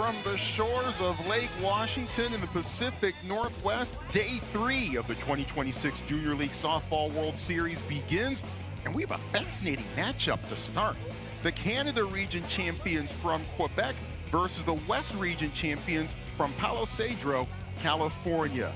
from the shores of Lake Washington in the Pacific Northwest. Day 3 of the 2026 Junior League Softball World Series begins, and we have a fascinating matchup to start. The Canada Region champions from Quebec versus the West Region champions from Palo, Cedro, California.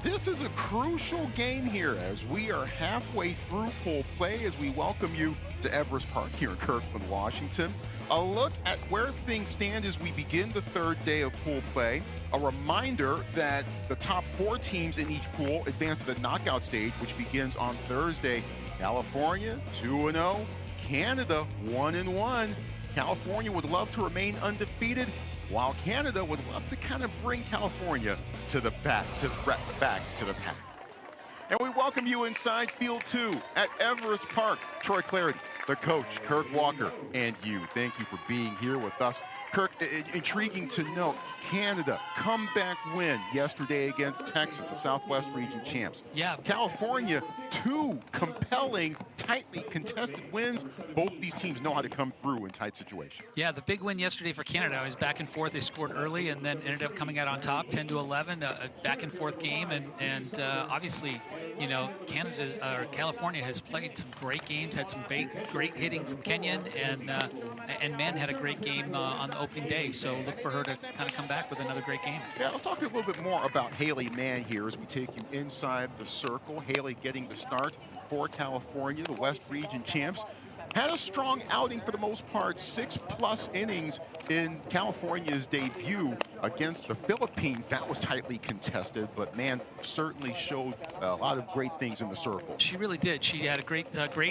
This is a crucial game here as we are halfway through pool play as we welcome you to Everest Park here in Kirkland, Washington. A look at where things stand as we begin the third day of pool play. A reminder that the top 4 teams in each pool advance to the knockout stage, which begins on Thursday. California 2-0, Canada 1-1. California would love to remain undefeated, while Canada would love to kind of bring California to the back to the pack. And we welcome you inside Field 2 at Everest Park. Troy Clarity, the coach, Kirk Walker, and you. Thank you for being here with us. Kirk, intriguing to note, Canada comeback win yesterday against Texas, the Southwest Region champs. Yeah. California, 2 compelling, tightly contested wins. Both these teams know how to come through in tight situations. Yeah, the big win yesterday for Canada was back and forth. They scored early and then ended up coming out on top, 10-11, a back and forth game. And obviously, you know, California has played some great games, had some great hitting from Kenyon, and Mann had a great game on the opening day. So look for her to kind of come back with another great game. Yeah, let's talk a little bit more about Haley Mann here as we take you inside the circle. Haley getting the start for California, the West Region champs. Had a strong outing for the most part, 6+ innings in California's debut against the Philippines. That was tightly contested, but Mann certainly showed a lot of great things in the circle. She really did. She had a great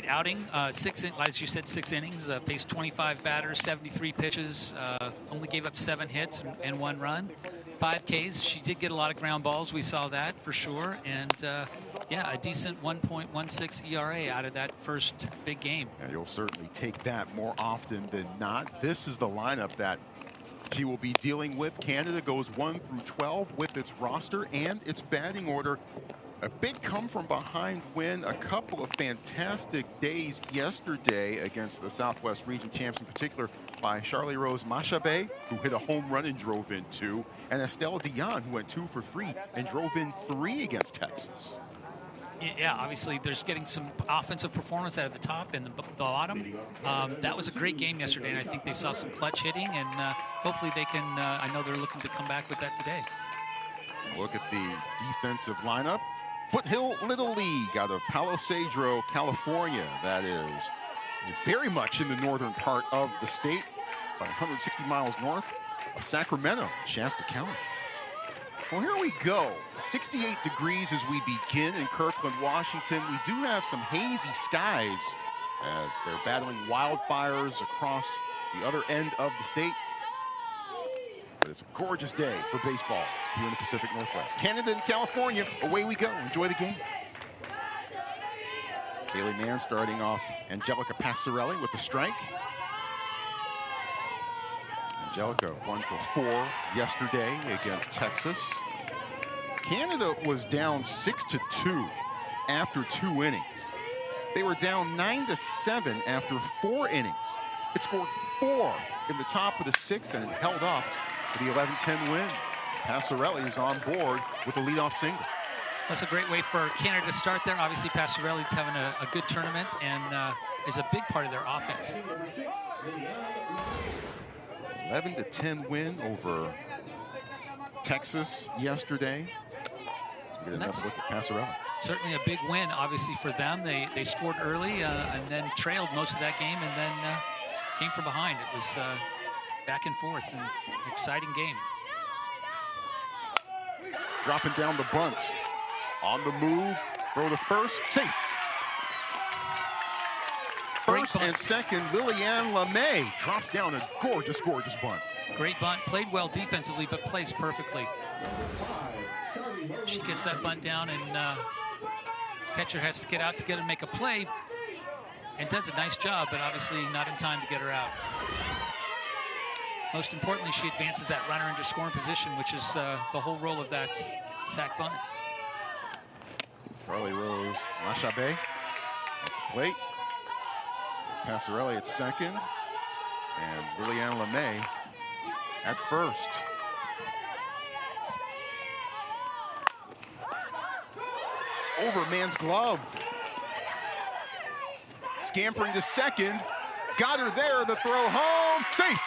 outing. As you said, 6 innings, faced 25 batters, 73 pitches, only gave up 7 hits and 1 run. 5 Ks. She did get a lot of ground balls. We saw that for sure. And yeah, a decent 1.16 ERA out of that first big game. And you'll certainly take that more often than not. This is the lineup that she will be dealing with. Canada goes 1 through 12 with its roster and its batting order. A big come-from-behind win, a couple of fantastic days yesterday against the Southwest Region champs, in particular by Charlie Rose Mashabe, who hit a home run and drove in 2, and Estelle Dion, who went 2 for 3 and drove in 3 against Texas. Yeah, obviously there's getting some offensive performance out of the top and the bottom. That was a great game yesterday, and I think they saw some clutch hitting, and hopefully they can, I know they're looking to come back with that today. Look at the defensive lineup. Foothill Little League out of Palo, Cedro, California. That is very much in the northern part of the state, about 160 miles north of Sacramento, Shasta County. Well, here we go. 68 degrees as we begin in Kirkland, Washington. We do have some hazy skies as they're battling wildfires across the other end of the state. But it's a gorgeous day for baseball here in the Pacific Northwest. Canada and California, away we go. Enjoy the game. Haley Mann starting off Angelica Passarelli with the strike. Angelica 1 for 4 yesterday against Texas. Canada was down 6-2 after 2 innings. They were down 9-7 after 4 innings. It scored 4 in the top of the 6th and it held up for the 11-10 win. Passarelli is on board with the leadoff single. That's a great way for Canada to start there. Obviously, Passarelli's having a good tournament and is a big part of their offense. 11-10 win over Texas yesterday. So another look at Passarelli. Certainly a big win, obviously, for them. They scored early and then trailed most of that game and then came from behind. It was back and forth, and an exciting game. Dropping down the bunt. On the move, throw the first, safe. First and second, Liliane LeMay drops down a gorgeous, gorgeous bunt. Great bunt, played well defensively, but plays perfectly. She gets that bunt down, and catcher has to get out to get and make a play, and does a nice job, but obviously not in time to get her out. Most importantly, she advances that runner into scoring position, which is the whole role of that sack bunt. Charlie Rose Mashabe at the plate. Passarelli at second. And Liliane LeMay at first. Over man's glove. Scampering to second. Got her there, the throw home, safe.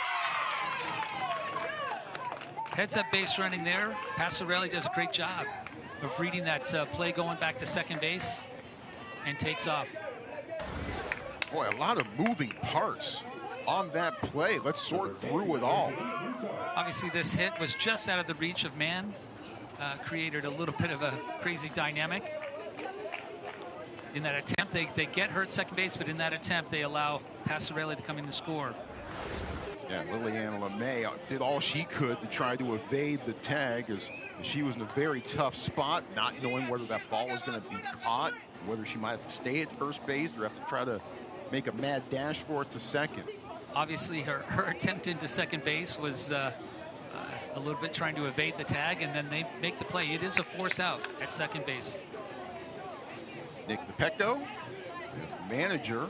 Heads up base running there. Passarelli does a great job of reading that play going back to second base and takes off. Boy, a lot of moving parts on that play. Let's sort through it all. Obviously, this hit was just out of the reach of man. Created a little bit of a crazy dynamic. In that attempt, they get her at second base, but in that attempt, they allow Passarelli to come in and score. Yeah, Liliana LeMay did all she could to try to evade the tag as she was in a very tough spot, not knowing whether that ball was going to be caught, whether she might have to stay at first base or have to try to make a mad dash for it to second. Obviously, her attempt into second base was a little bit trying to evade the tag, and then they make the play. It is a force out at second base. Nick DePecto is the manager of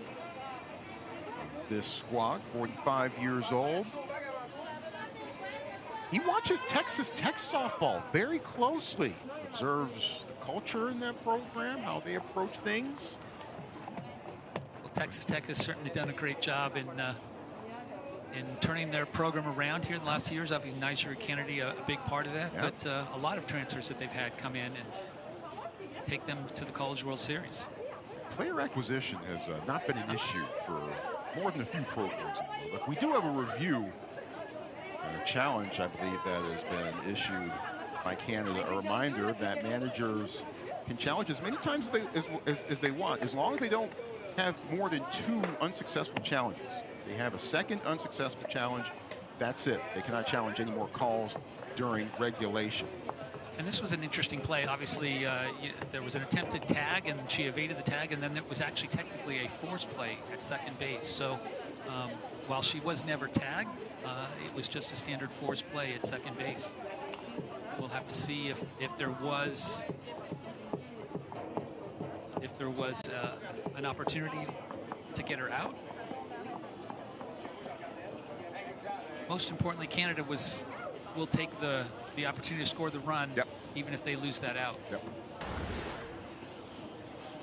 this squad, 45 years old. He watches Texas Tech softball very closely, observes the culture in that program, how they approach things. Well, Texas Tech has certainly done a great job in turning their program around here in the last 2 years. Obviously, Niger Kennedy, a big part of that, Yep. but a lot of transfers that they've had come in and take them to the College World Series. Player acquisition has not been an issue for more than a few programs in the world. We do have a review and a challenge, I believe, that has been issued by Canada. A reminder that managers can challenge as many times as they want, as long as they don't have more than 2 unsuccessful challenges. They have a second unsuccessful challenge, that's it. They cannot challenge any more calls during regulation. And this was an interesting play. Obviously, there was an attempted tag, and she evaded the tag, and then it was actually technically a force play at second base. So while she was never tagged, it was just a standard force play at second base. We'll have to see if there was an opportunity to get her out. Most importantly, Canada will take the opportunity to score the run, yep, even if they lose that out. Yep.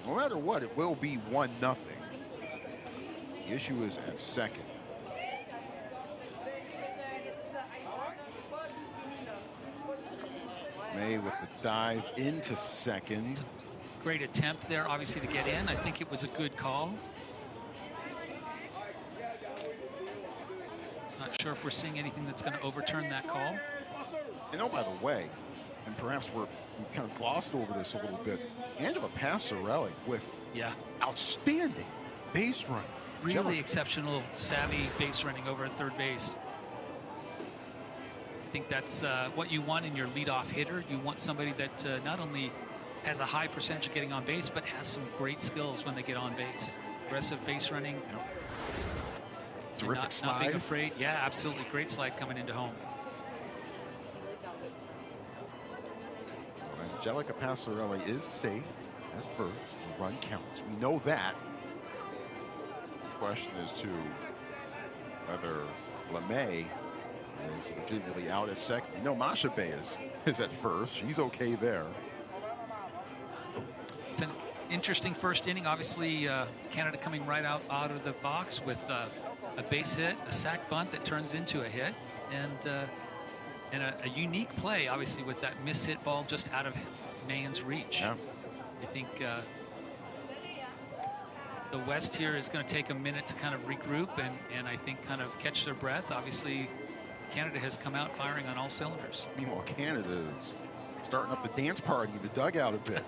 No matter what, it will be 1-0. The issue is at second. May with the dive into second. Great attempt there, obviously, to get in. I think it was a good call. Not sure if we're seeing anything that's going to overturn that call. And oh, by the way, and perhaps we've kind of glossed over this a little bit, Angela Passarelli with outstanding base running. Really exceptional, savvy base running over at third base. I think that's what you want in your leadoff hitter. You want somebody that not only has a high percentage of getting on base, but has some great skills when they get on base. Aggressive base running. Terrific slide. Not being afraid. Yeah, absolutely. Great slide coming into home. So Angelica Passarelli is safe at first. The run counts. We know that. The question is to whether LeMay is legitimately out at second. We know Masha Bay is at first. She's okay there. It's an interesting first inning. Obviously, Canada coming right out of the box with a base hit, a sac bunt that turns into a hit, and a unique play, obviously, with that miss-hit ball just out of Mayen's reach. Yeah. I think the West here is going to take a minute to kind of regroup and I think kind of catch their breath. Obviously, Canada has come out firing on all cylinders. Meanwhile, Canada is starting up the dance party in the dugout a bit.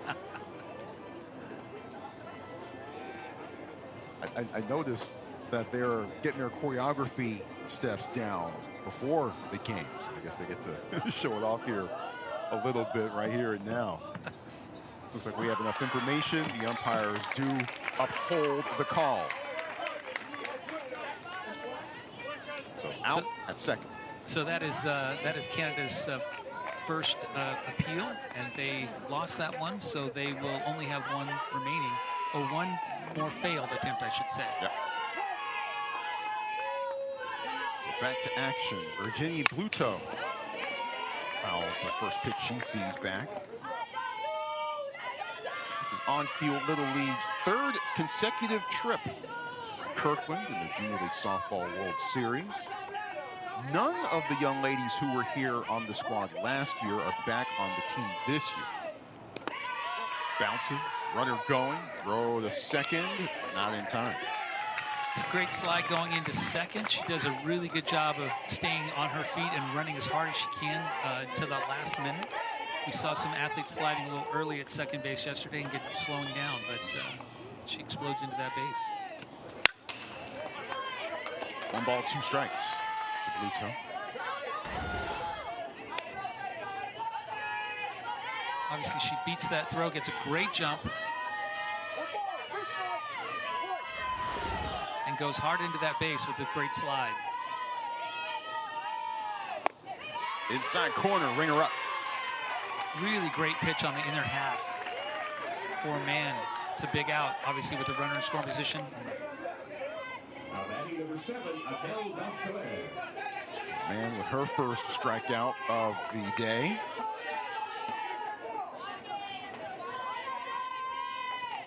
I noticed that they're getting their choreography steps down before the games. I guess they get to show it off here a little bit right here and now. Looks like we have enough information. The umpires do uphold the call. So out at second. So that is Canada's first appeal, and they lost that one, so they will only have one remaining, or one more failed attempt, I should say. Yep. So Back to action. Virginia Bluto fouls the first pitch she sees back. This is on-field Little League's third consecutive trip to Kirkland in the Junior League Softball World Series. None of the young ladies who were here on the squad last year are back on the team this year. Bouncing, runner going, throw to second, not in time. It's a great slide going into second. She does a really good job of staying on her feet and running as hard as she can to the last minute. We saw some athletes sliding a little early at second base yesterday and slowing down, but she explodes into that base. 1 ball, 2 strikes to Bluto. Obviously, she beats that throw, gets a great jump, and goes hard into that base with a great slide. Inside corner, ringer up. Really great pitch on the inner half for a man. It's a big out, obviously, with the runner in scoring position. Now batting number 7, Adele Bastelé. Man with her first strikeout of the day.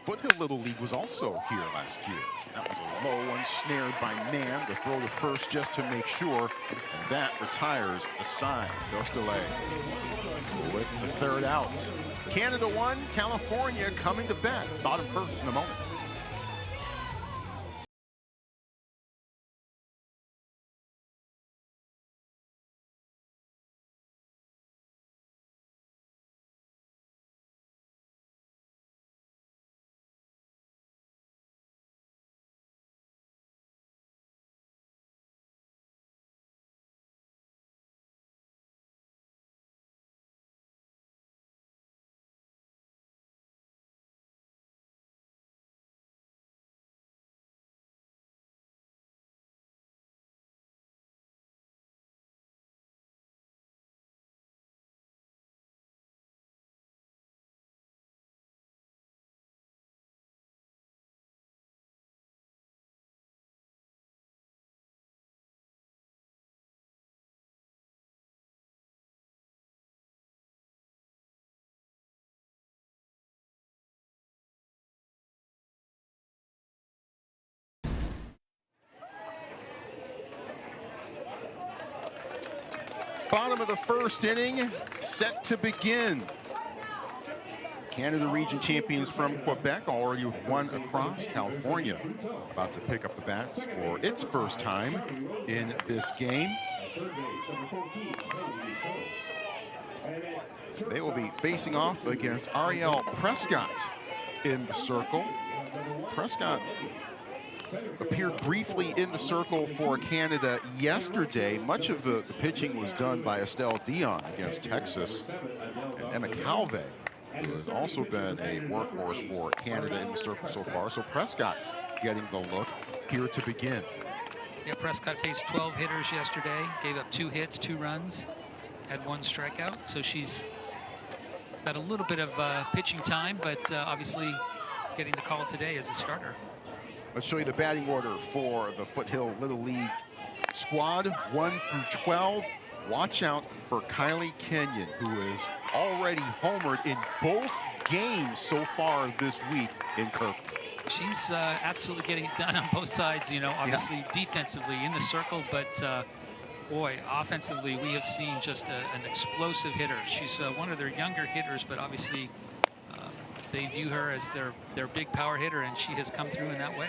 Foothill Little League was also here last year. That was a low one, snared by Man to throw to first just to make sure, and that retires the side. Dostele with the third out. Canada won, California coming to bat. Bottom first in a moment. Bottom of the first inning, set to begin. Canada region champions from Quebec already with one across. California about to pick up the bats for its first time in this game. They will be facing off against Ariel Prescott in the circle. Prescott appeared briefly in the circle for Canada yesterday. Much of the pitching was done by Estelle Dion against Texas. And Emma Calve, who has also been a workhorse for Canada in the circle so far. So Prescott getting the look here to begin. Yeah, Prescott faced 12 hitters yesterday, gave up 2 hits, 2 runs, had 1 strikeout. So she's got a little bit of pitching time, but obviously getting the call today as a starter. Let's show you the batting order for the Foothill Little League squad, 1 through 12. Watch out for Kylie Kenyon, who is already homered in both games so far this week in Kirkland. She's absolutely getting it done on both sides, you know, obviously defensively in the circle, but boy, offensively, we have seen just an explosive hitter. She's one of their younger hitters, but obviously they view her as their big power hitter, and she has come through in that way.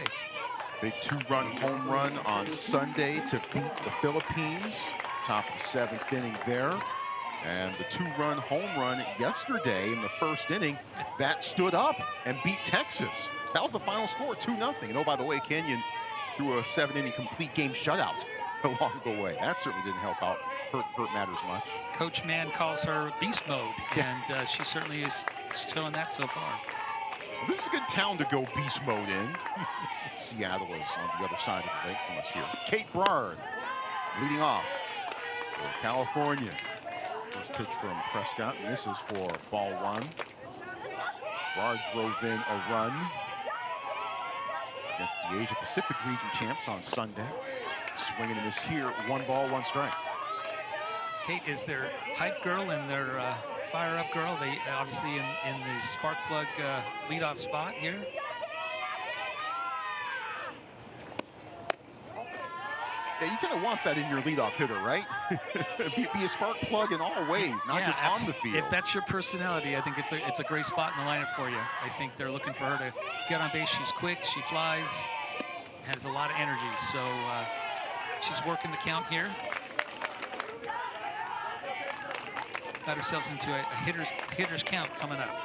Big 2-run home run on Sunday to beat the Philippines. Top of the 7th inning there. And the 2-run home run yesterday in the first inning, that stood up and beat Texas. That was the final score, 2-0. And oh, by the way, Kenyon threw a 7-inning complete game shutout along the way. That certainly didn't help out, hurt matters much. Coach Mann calls her beast mode, and she certainly is showing that so far. Well, this is a good town to go beast mode in. Seattle is on the other side of the lake from us here. Kate Brard leading off for California. First pitch from Prescott, and this is for ball 1. Brard drove in a run against the Asia Pacific region champs on Sunday. Swing and a miss here. 1 ball, 1 strike. Kate is their hype girl and their fire-up girl. They obviously in the spark plug leadoff spot here. Yeah, you kind of want that in your leadoff hitter, right? be a spark plug in all ways, not just on the field. If that's your personality, I think it's a great spot in the lineup for you. I think they're looking for her to get on base. She's quick, she flies, has a lot of energy. So she's working the count here. Got ourselves into a hitter's count coming up.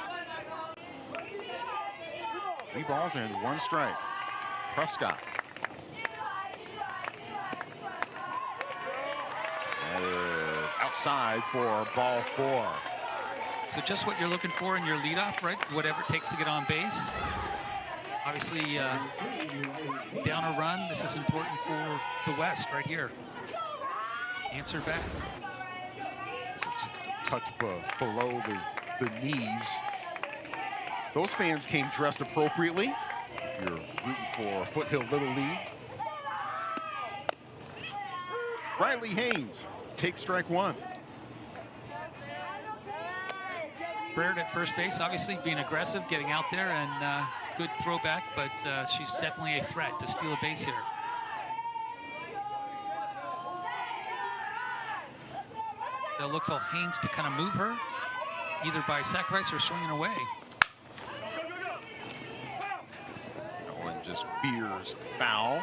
3 balls and 1 strike. Prescott. That is outside for ball 4. So just what you're looking for in your leadoff, right? Whatever it takes to get on base. Obviously, down a run. This is important for the West right here. Answer back. It's a touch below the knees. Those fans came dressed appropriately. If you're rooting for Foothill Little League. Riley Haynes takes strike 1. Baird at first base, obviously being aggressive, getting out there, and good throwback, but she's definitely a threat to steal a base here. They'll look for Haynes to kind of move her, either by sacrifice or swinging away. That one just veers foul.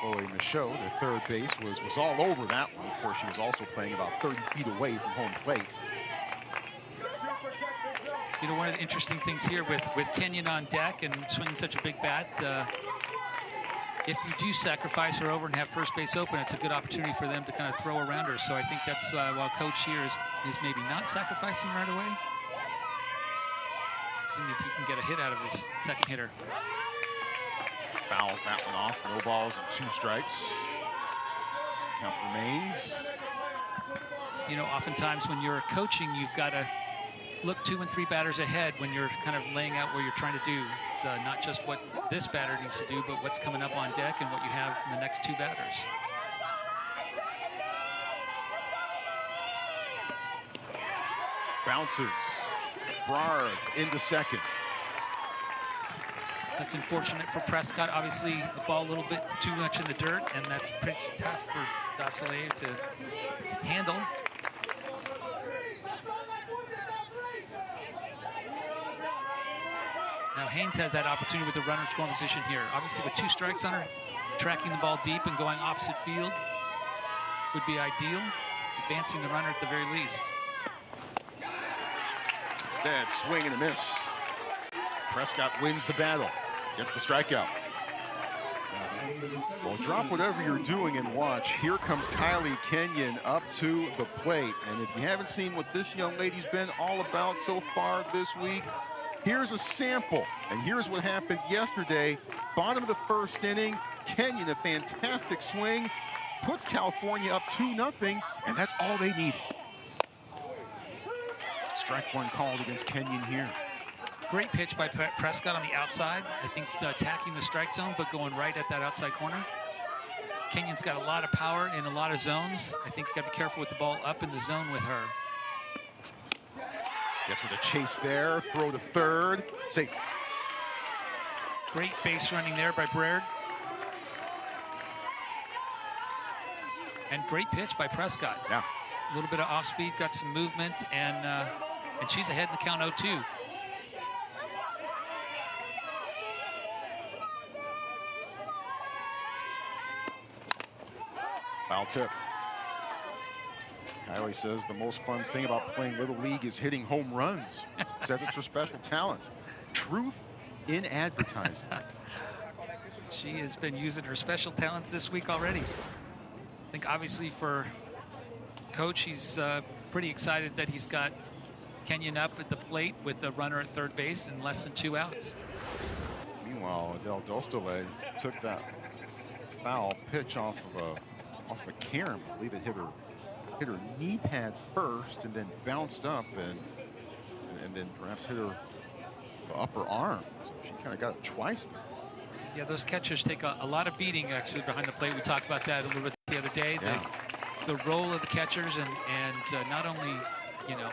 Chloe Michaud, the third base, was all over that one. Of course, she was also playing about 30 feet away from home plate. You know, one of the interesting things here with Kenyon on deck and swinging such a big bat, if you do sacrifice her over and have first base open, it's a good opportunity for them to kind of throw around her. So I think that's why Coach here is maybe not sacrificing right away. Seeing if he can get a hit out of his second hitter. Fouls that one off. No balls and 2 strikes. Count remains. You know, oftentimes when you're coaching, you've got to look 2 and 3 batters ahead when you're kind of laying out what you're trying to do. It's not just what this batter needs to do, but what's coming up on deck and what you have in the next 2 batters. Bounces. Brard into second. That's unfortunate for Prescott. Obviously, the ball a little bit too much in the dirt, and that's pretty tough for Dosselier to handle. Now Haynes has that opportunity with the runner in scoring position here. Obviously, with 2 strikes on her, tracking the ball deep and going opposite field would be ideal. Advancing the runner at the very least. Instead, swing and a miss. Prescott wins the battle. Gets the strikeout. Well, drop whatever you're doing and watch. Here comes Kylie Kenyon up to the plate. And if you haven't seen what this young lady's been all about so far this week, here's a sample. And here's what happened yesterday. Bottom of the first inning, Kenyon, a fantastic swing, puts California up 2-0, and that's all they needed. Strike 1 called against Kenyon here. Great pitch by Prescott on the outside. I think attacking the strike zone, but going right at that outside corner. Kenyon's got a lot of power in a lot of zones. I think you got to be careful with the ball up in the zone with her. Gets with a chase there, throw to third, safe. Great base running there by Baird. And great pitch by Prescott. Yeah. A little bit of off speed, got some movement, and she's ahead in the count 0-2. Foul tip. Kylie says the most fun thing about playing Little League is hitting home runs. Says it's her special talent. Truth in advertising. She has been using her special talents this week already. I think obviously for Coach, he's pretty excited that he's got Kenyon up at the plate with the runner at third base and less than 2 outs. Meanwhile, Adele Dostole took that foul pitch off of a carom. I believe it hit her knee pad first and then bounced up and then perhaps hit her upper arm. So she kind of got it twice there. Yeah, those catchers take a lot of beating actually behind the plate. We talked about that a little bit the other day. Yeah. The role of the catchers and not only, you know,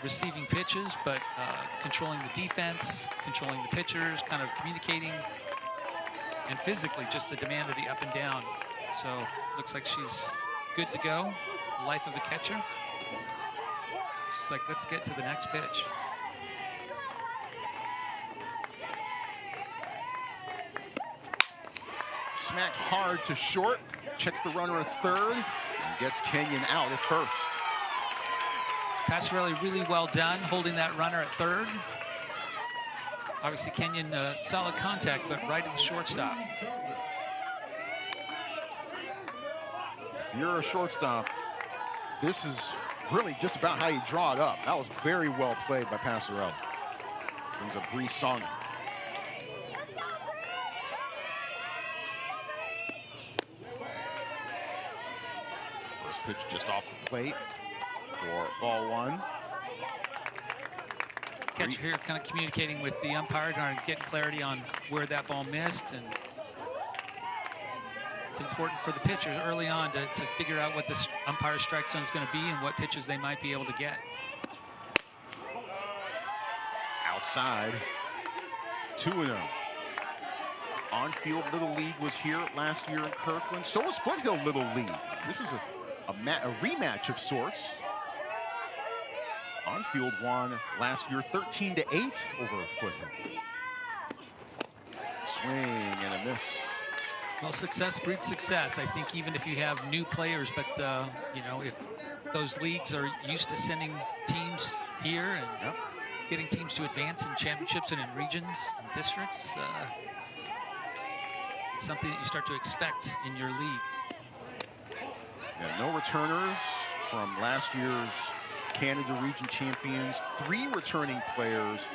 receiving pitches, but controlling the defense, controlling the pitchers, kind of communicating, and physically just the demand of the up and down. So looks like she's good to go. Life of a catcher. She's like, let's get to the next pitch. Smacked hard to short, checks the runner at third, and gets Kenyon out at first. Passarelli really well done, holding that runner at third. Obviously, Kenyon, solid contact, but right at the shortstop. If you're a shortstop, this is really just about how you draw it up. That was very well played by Passarelli. Brings up Bree Songer. First pitch just off the plate for ball one. Catcher here kind of communicating with the umpire, trying to get clarity on where that ball missed, and it's important for the pitchers early on to figure out what this umpire strike zone is going to be and what pitches they might be able to get. Outside, 2-0. On-field Little League was here last year in Kirkland. So was Foothill Little League. This is a rematch of sorts. On-field won last year 13-8 over Foothill. Swing and a miss. Well, success breeds success. I think even if you have new players, but you know, if those leagues are used to sending teams here and getting teams to advance in championships and in regions and districts, it's something that you start to expect in your league. Yeah, no returners from last year's Canada Region champions. 3 returning players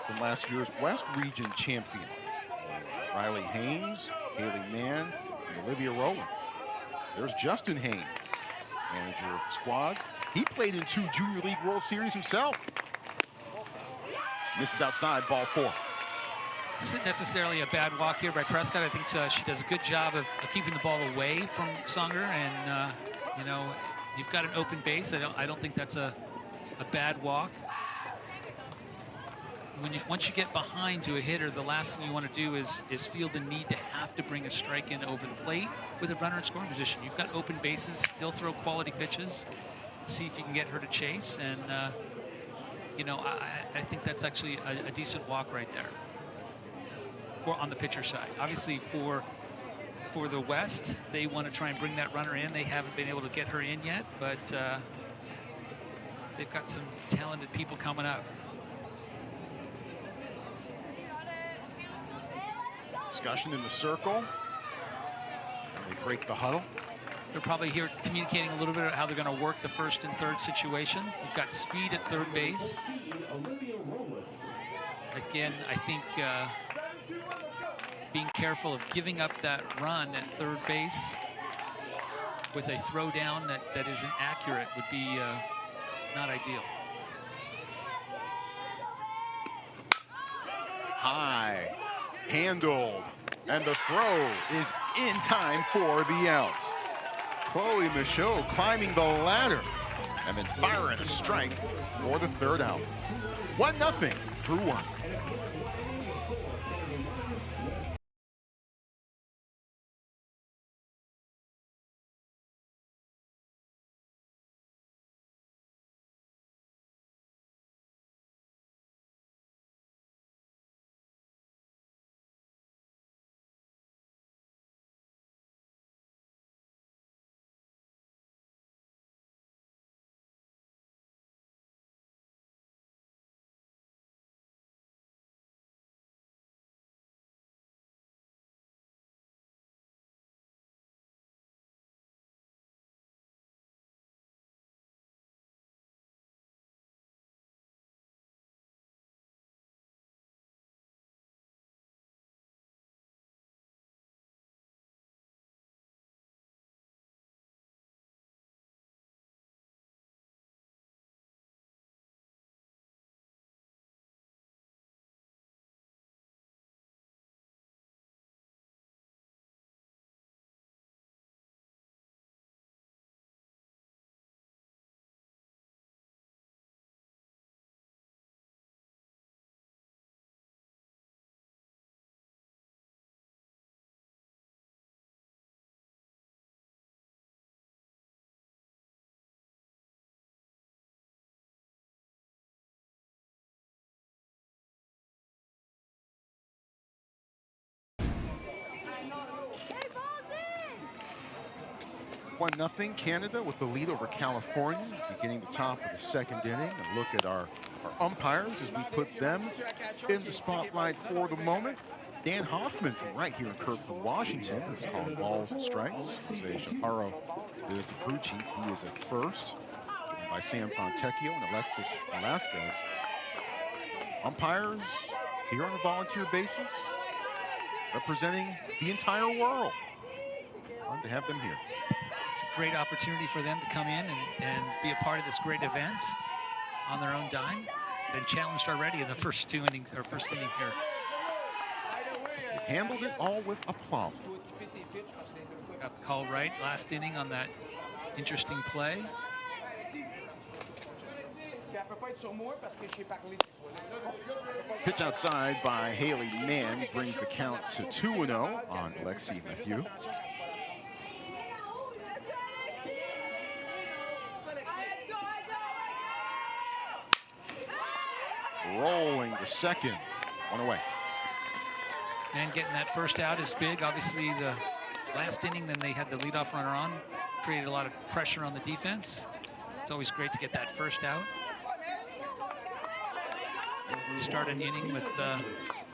from last year's West Region champions. Riley Haynes, Haley Mann, and Olivia Rowland. There's Justin Haynes, manager of the squad. He played in 2 Junior League World Series himself. Misses outside, ball 4. This isn't necessarily a bad walk here by Prescott. I think she does a good job of keeping the ball away from Songer, and you know, you've got an open base. I don't think that's a bad walk. Once you get behind to a hitter, the last thing you want to do is feel the need to have to bring a strike in over the plate with a runner in scoring position. You've got open bases, still throw quality pitches, see if you can get her to chase, and you know, I think that's actually a decent walk right there on the pitcher side. Obviously, for the West, they want to try and bring that runner in. They haven't been able to get her in yet, but they've got some talented people coming up. Discussion in the circle. And they break the huddle. They're probably here communicating a little bit about how they're going to work the first and third situation. We've got speed at third base. Again, I think being careful of giving up that run at third base with a throw down that isn't accurate would be not ideal. High, handled, and the throw is in time for the out. Chloe Michaud climbing the ladder and then firing a strike for the third out. 1-0 through 1. 1-0 Canada with the lead over California, beginning the top of the second inning. And look at our umpires as we put them in the spotlight for the moment. Dan Hoffman from right here in Kirkland, Washington, is calling balls and strikes. Jose Chaparro is the crew chief. He is at first, joined by Sam Fontecchio and Alexis Velasquez. Umpires here on a volunteer basis, representing the entire world. Fun to have them here. It's a great opportunity for them to come in and be a part of this great event on their own dime. Been challenged already in the first inning here. Handled it all with aplomb. Got the call right last inning on that interesting play. Pitch outside by Haley Mann brings the count to 2-0 on Lexi Mathieu. Rolling to second, one away. And getting that first out is big. Obviously, the last inning, then they had the leadoff runner on, created a lot of pressure on the defense. It's always great to get that first out. Start an inning with a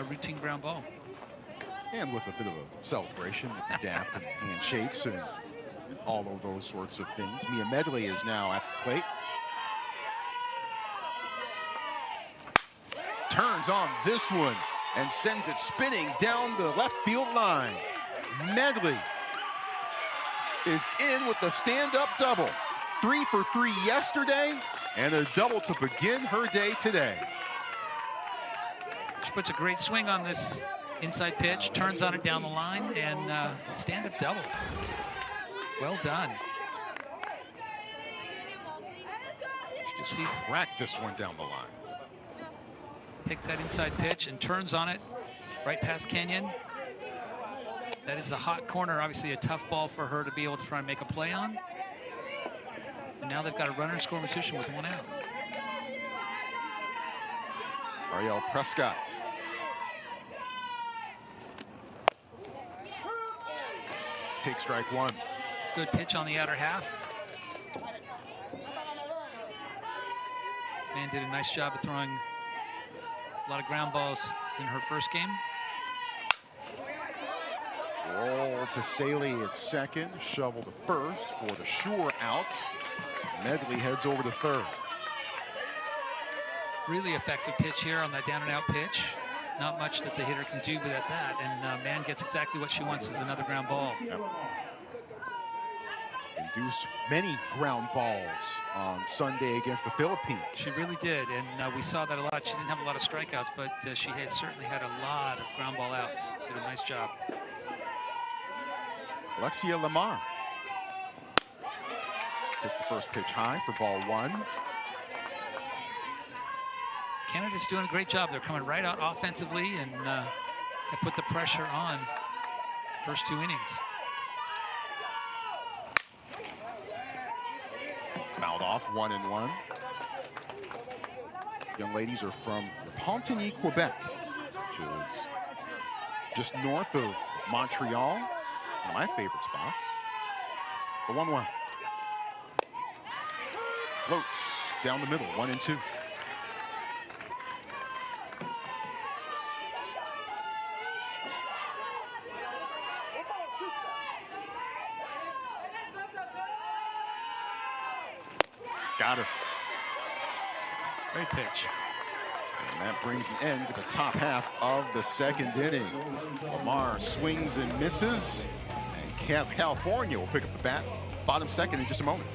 routine ground ball. And with a bit of a celebration with the dap and handshakes and all of those sorts of things. Mia Medley is now at the plate. Turns on this one and sends it spinning down the left field line. Medley is in with the stand-up double. 3 for 3 yesterday, and a double to begin her day today. She puts a great swing on this inside pitch, turns on it down the line, and stand-up double. Well done. She just cracked this one down the line. Takes that inside pitch and turns on it right past Kenyon. That is the hot corner, obviously a tough ball for her to be able to try and make a play on. And now they've got a runner in scoring position with 1 out. Ariel Prescott. Take strike one. Good pitch on the outer half. Man did a nice job of throwing a lot of ground balls in her first game. Roll to Saley at second, shovel to first for the sure out. Medley heads over to third. Really effective pitch here on that down and out pitch. Not much that the hitter can do with that, and Mann gets exactly what she wants, is another ground ball. Yep. Induced many ground balls on Sunday against the Philippines. She really did, and we saw that a lot. She didn't have a lot of strikeouts, but she has certainly had a lot of ground ball outs. Did a nice job. Alexia Lamar takes the first pitch high for ball one. Canada's doing a great job. They're coming right out offensively, and they put the pressure on first 2 innings. Fouled off, 1-1. Young ladies are from Repentigny, Quebec, which is just north of Montreal. One of my favorite spots. The 1-1. Floats down the middle, 1-2. Got her. Great pitch. And that brings an end to the top half of the second inning. Lamar swings and misses, and California will pick up the bat, bottom second in just a moment.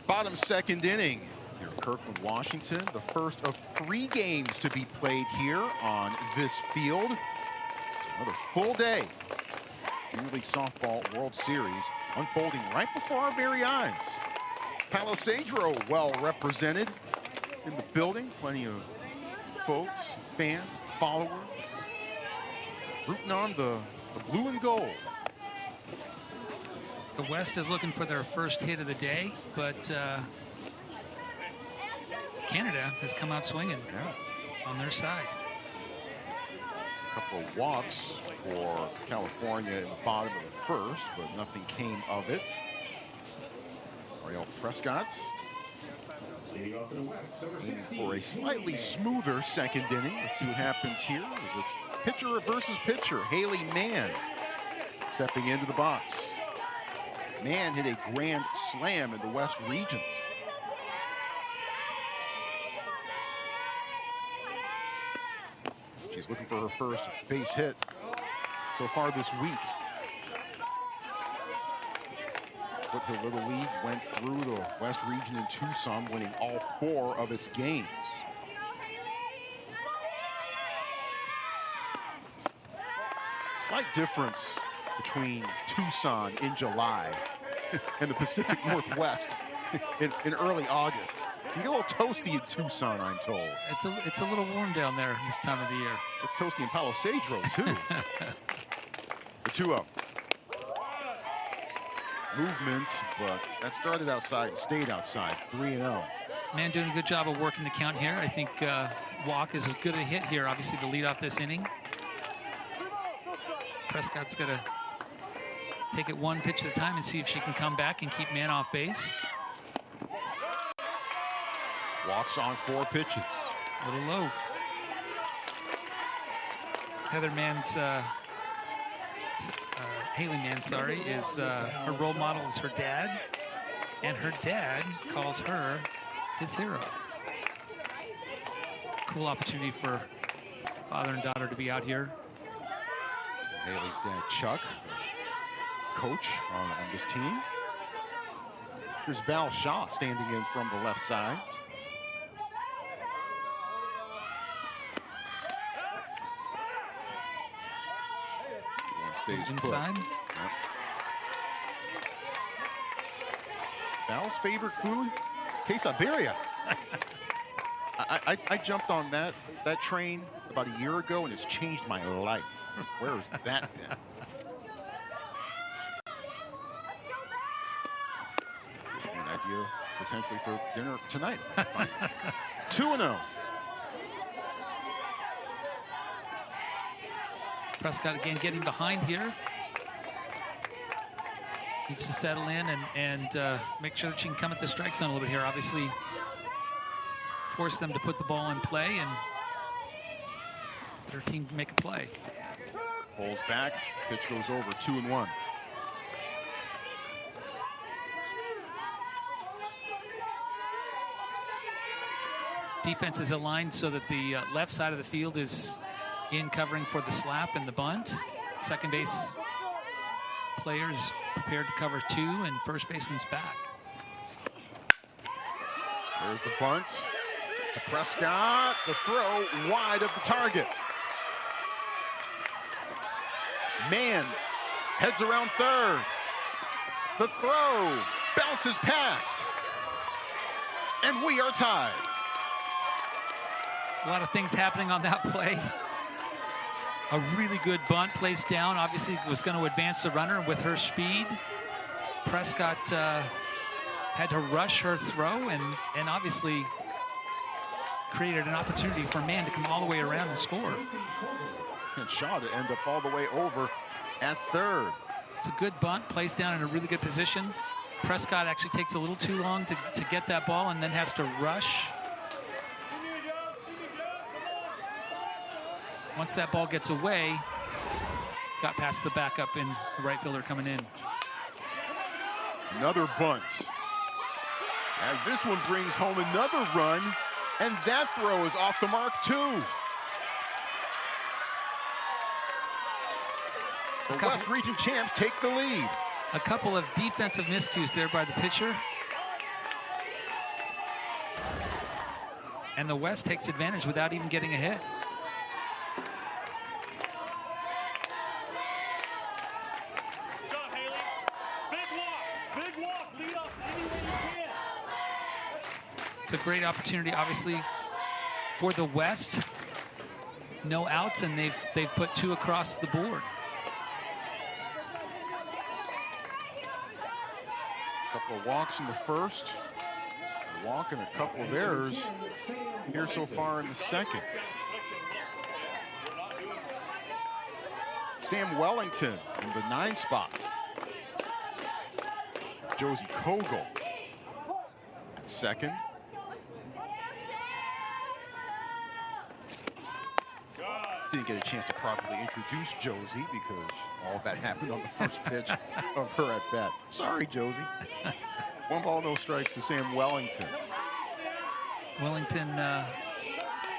Bottom second inning here in Kirkland, Washington. The first of 3 games to be played here on this field. It's another full day. Junior League Softball World Series unfolding right before our very eyes. Palo Cedro well represented in the building. Plenty of folks, fans, followers rooting on the blue and gold. The West is looking for their first hit of the day, but Canada has come out swinging on their side. A couple of walks for California in the bottom of the first, but nothing came of it. Ariel Prescott looking for a slightly smoother second inning. Let's see what happens here as it's pitcher versus pitcher. Haley Mann stepping into the box. Mann hit a grand slam in the West Regions. She's looking for her first base hit so far this week. Foothill Little League went through the West Region in Tucson, winning all 4 of its games. Slight difference between Tucson in July and the Pacific Northwest in early August. It can get a little toasty in Tucson, I'm told. It's a little warm down there this time of the year. It's toasty in Palo Cedro, too. The 2-0. Movement, but that started outside, stayed outside. 3-0. Man doing a good job of working the count here. I think Walk is as good a hit here, obviously, to lead off this inning. Prescott's got to take it 1 pitch at a time and see if she can come back and keep Mann off base. Walks on 4 pitches. A little low. Heather Mann's, Haley Mann, sorry, is her role model is her dad, and her dad calls her his hero. Cool opportunity for father and daughter to be out here. Haley's dad, Chuck, coach on this team. Here's Val Shaw standing in from the left side. Stays inside. Put. Yep. Val's favorite food, quesadilla. I jumped on that train about a year ago, and it's changed my life. Where has that been? Give me an idea potentially for dinner tonight. 2-0. Prescott again getting behind here. Needs to settle in and make sure that she can come at the strike zone a little bit here. Obviously, force them to put the ball in play and their team make a play. Pulls back, pitch goes over, 2-1. Defense is aligned so that the left side of the field is in covering for the slap and the bunt. Second base player is prepared to cover 2, and first baseman's back. There's the bunt to Prescott. The throw wide of the target. Mann heads around third. The throw bounces past. And we are tied. A lot of things happening on that play. A really good bunt placed down. Obviously was going to advance the runner with her speed. Prescott had to rush her throw and obviously created an opportunity for Mann to come all the way around and score. And Shaw to end up all the way over at third. It's a good bunt placed down in a really good position. Prescott actually takes a little too long to get that ball and then has to rush. Once that ball gets away, got past the backup and the right fielder coming in. Another bunt. And this one brings home another run, and that throw is off the mark too. The West Region champs take the lead. A couple of defensive miscues there by the pitcher. And the West takes advantage without even getting a hit. It's a great opportunity, obviously, for the West. No outs, and they've put 2 across the board. A couple of walks in the first, a walk and a couple of errors here so far in the second. Sam Wellington in the 9 spot. Josie Kogel at second. Didn't get a chance to properly introduce Josie because all of that happened on the first pitch of her at bat. Sorry, Josie. 1 ball, no strikes to Sam Wellington. Wellington,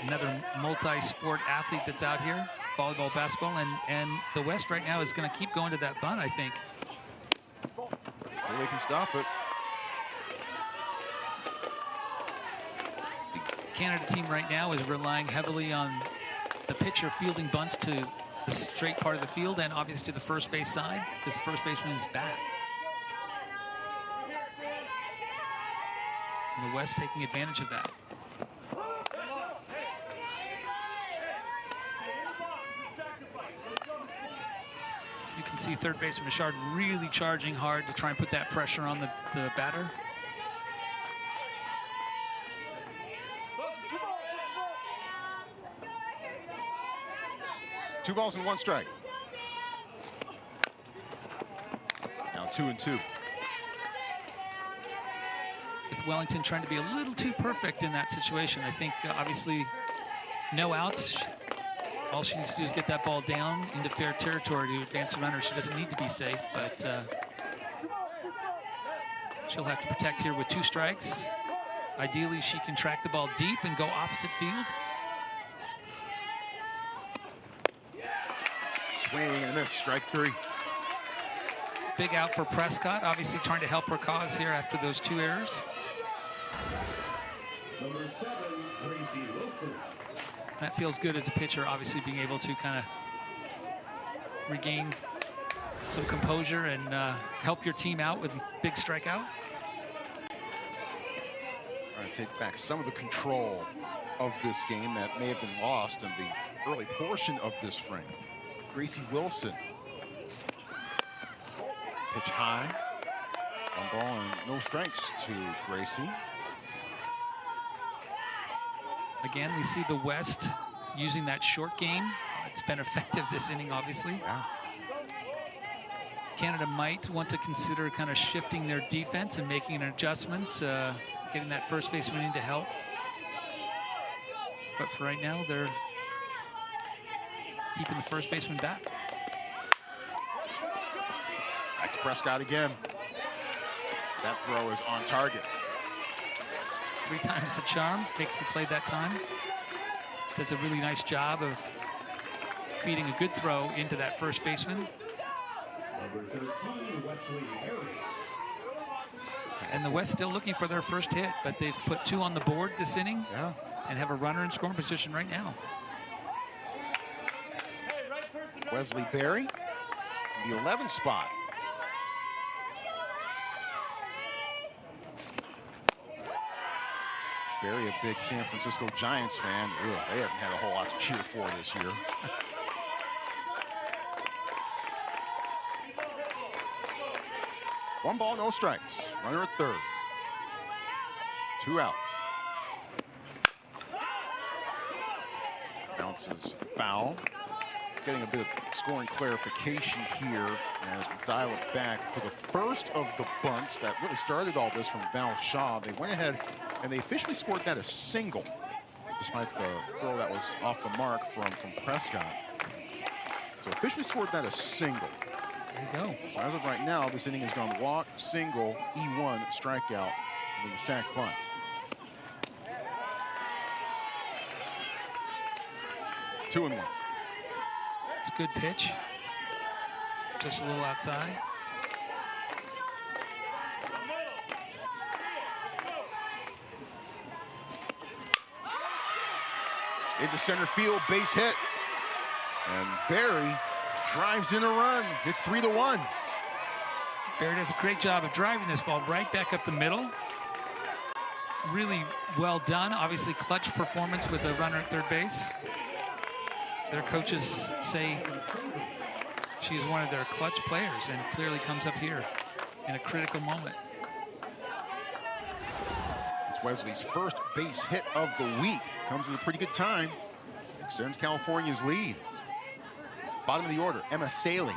another multi-sport athlete that's out here, volleyball, basketball, and the West right now is going to keep going to that bunt, I think. Until they can stop it. The Canada team right now is relying heavily on the pitcher fielding bunts to the straight part of the field and obviously to the first base side because the first baseman is back. And the West taking advantage of that. You can see third baseman Richard really charging hard to try and put that pressure on the batter. Two balls and 1 strike. Now 2-2. With Wellington trying to be a little too perfect in that situation. I think obviously no outs. All she needs to do is get that ball down into fair territory to advance the runner. She doesn't need to be safe, but she'll have to protect here with 2 strikes. Ideally, she can track the ball deep and go opposite field. Swing and a miss, strike 3. Big out for Prescott, obviously trying to help her cause here after those 2 errors. Number 7, Gracie Wilson. That feels good as a pitcher, obviously being able to kind of regain some composure and help your team out with big strikeout. Trying to take back some of the control of this game that may have been lost in the early portion of this frame. Gracie Wilson. Pitch high. 1 ball and no strikes to Gracie. Again, we see the West using that short game. It's been effective this inning, obviously. Yeah. Canada might want to consider kind of shifting their defense and making an adjustment, getting that first baseman in to help. But for right now, they're keeping the first baseman back. Back to Prescott again. That throw is on target. 3 times the charm, makes the play that time. Does a really nice job of feeding a good throw into that first baseman. Number 13, Wesley Harry. And the West still looking for their first hit, but they've put 2 on the board this inning. Yeah. And have a runner in scoring position right now. Wesley Berry in the 11 spot. Berry, a big San Francisco Giants fan. Ugh, they haven't had a whole lot to cheer for this year. One ball, no strikes. Runner at third. 2 out. Bounces foul. Getting a bit of scoring clarification here as we dial it back to the first of the bunts that really started all this from Val Shaw. They went ahead and they officially scored that a single, despite the throw that was off the mark from Prescott. So officially scored that a single. There you go. So as of right now, this inning has gone walk, single, E1, strikeout, and then the sac bunt. Two and 1. It's a good pitch. Just a little outside. Into center field, base hit. And Barry drives in a run. It's 3-1. Barry does a great job of driving this ball right back up the middle. Really well done. Obviously, clutch performance with a runner at third base. Their coaches say she is one of their clutch players, and clearly comes up here in a critical moment. It's Wesley's first base hit of the week. Comes at a pretty good time. Extends California's lead. Bottom of the order, Emma Saley.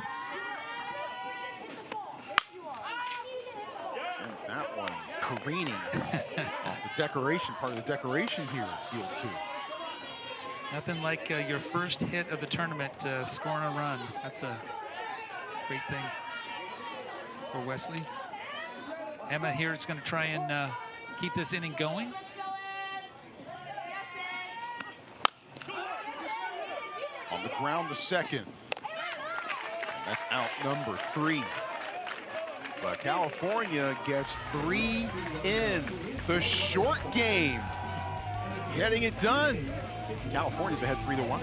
Sends that one careening off the decoration, part of the decoration here at field 2. Nothing like your first hit of the tournament scoring a run. That's a great thing for Wesley. Emma here is going to try and keep this inning going. On the ground to second. That's out number 3. But California gets 3 in the short game. Getting it done. California's ahead 3-1.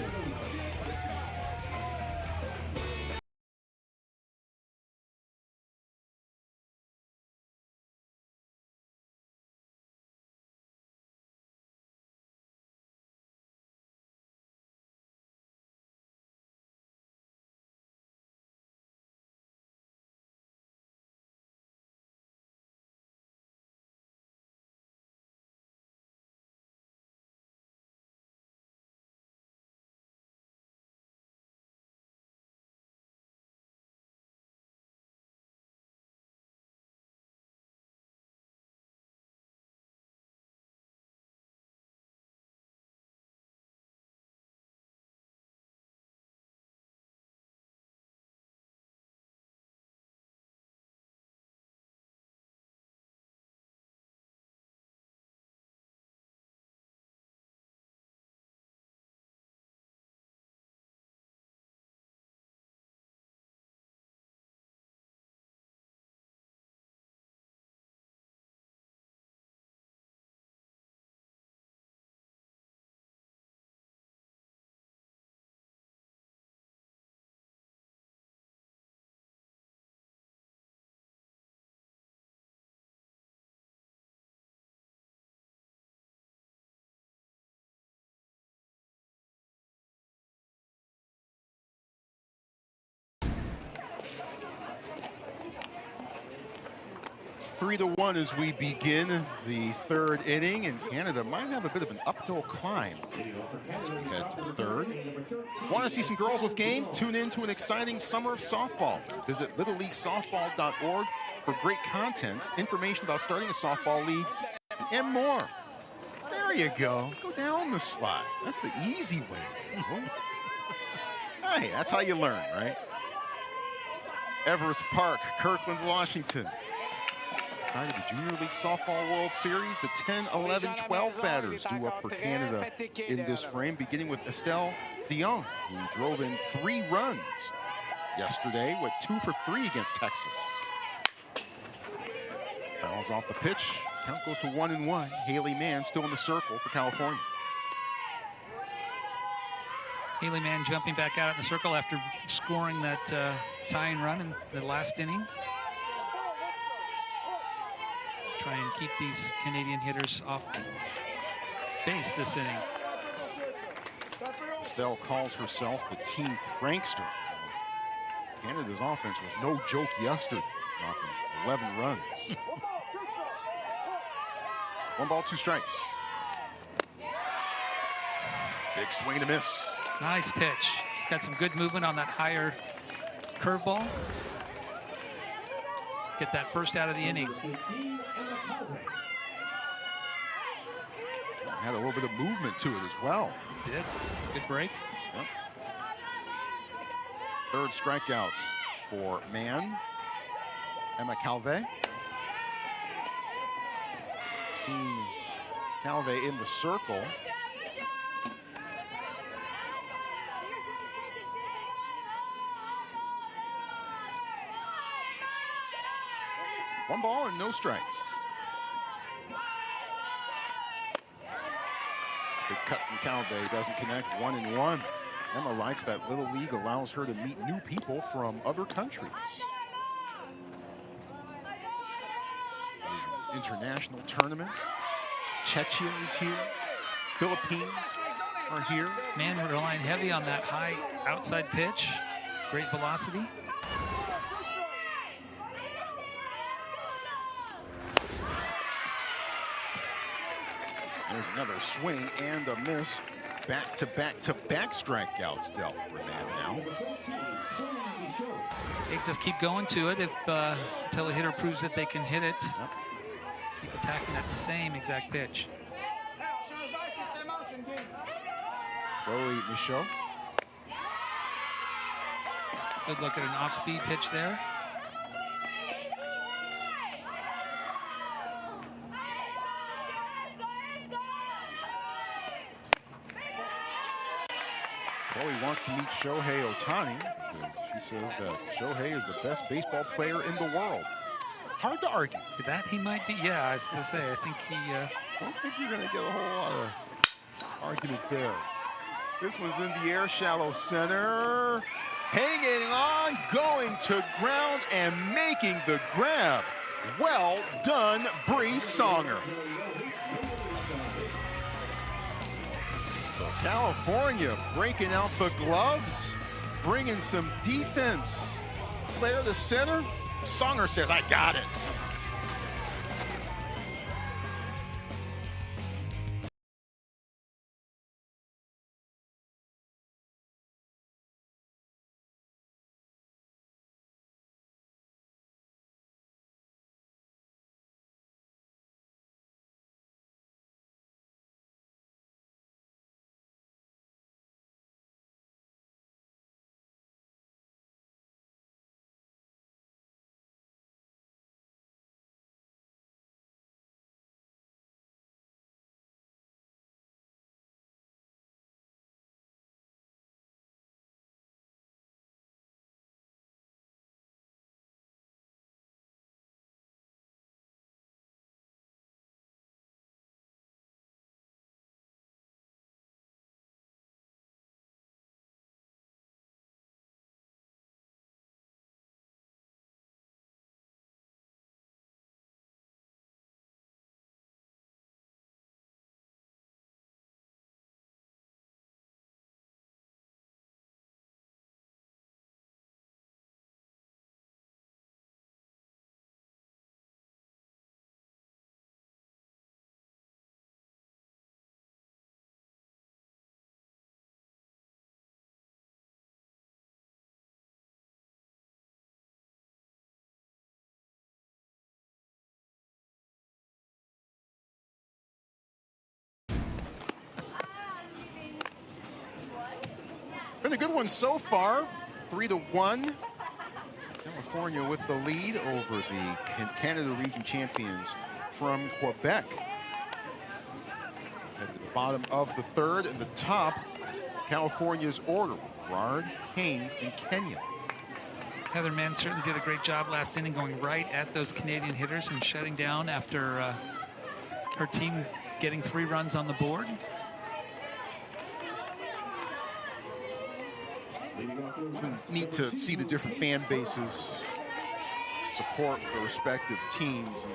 Three to 1 as we begin the third inning, and Canada might have a bit of an uphill climb as we head to the third. Want to see some girls with game? Tune in to an exciting summer of softball. Visit littleleaguesoftball.org for great content, information about starting a softball league, and more. There you go. Go down the slide. That's the easy way to go. Hey, that's how you learn, right? Everest Park, Kirkland, Washington. Side of the Junior League Softball World Series, the 10, 11, 12 batters due up for Canada in this frame, beginning with Estelle Dion, who drove in 3 runs yesterday, went 2 for 3 against Texas. Fouls off the pitch, count goes to 1-1. Haley Mann still in the circle for California. Haley Mann jumping back out in the circle after scoring that tying run in the last inning. Try and keep these Canadian hitters off base this inning. Estelle calls herself the team prankster. Canada's offense was no joke yesterday, dropping 11 runs. 1 ball, 2 strikes. Big swing and a miss. Nice pitch. He's got some good movement on that higher curveball. Get that first out of the inning. Had a little bit of movement to it as well. Did. Good break. Yep. Third strikeout for Mann. Emma Calvé. Seeing Calvé in the circle. One ball and no strikes. Big cut from Calvé, doesn't connect, 1-1. Emma likes that Little League allows her to meet new people from other countries. This is an international tournament. Czechia is here. Philippines are here. Man, we're relying heavy on that high outside pitch. Great velocity. There's another swing and a miss. Back-to-back strikeouts dealt for Man now. They just keep going to it until a hitter proves that they can hit it. Yep. Keep attacking that same exact pitch. Chloe Michaud. Good look at an off-speed pitch there. Chloe wants to meet Shohei Ohtani. She says that Shohei is the best baseball player in the world. Hard to argue. That he might be. Yeah, I was going to say, I think he... I don't think you're going to get a whole lot of argument there. This one's in the air, shallow center. Hanging on, going to ground and making the grab. Well done, Bree Songer. So California breaking out the gloves, bringing some defense. Flare to center. Songer says, I got it. Been a good one so far, 3-1. California with the lead over the Canada region champions from Quebec. At the bottom of the third and the top, California's order with Rard, Haynes, and Kenya. Heather Mann certainly did a great job last inning, going right at those Canadian hitters and shutting down after her team getting 3 runs on the board. Neat to see the different fan bases support the respective teams.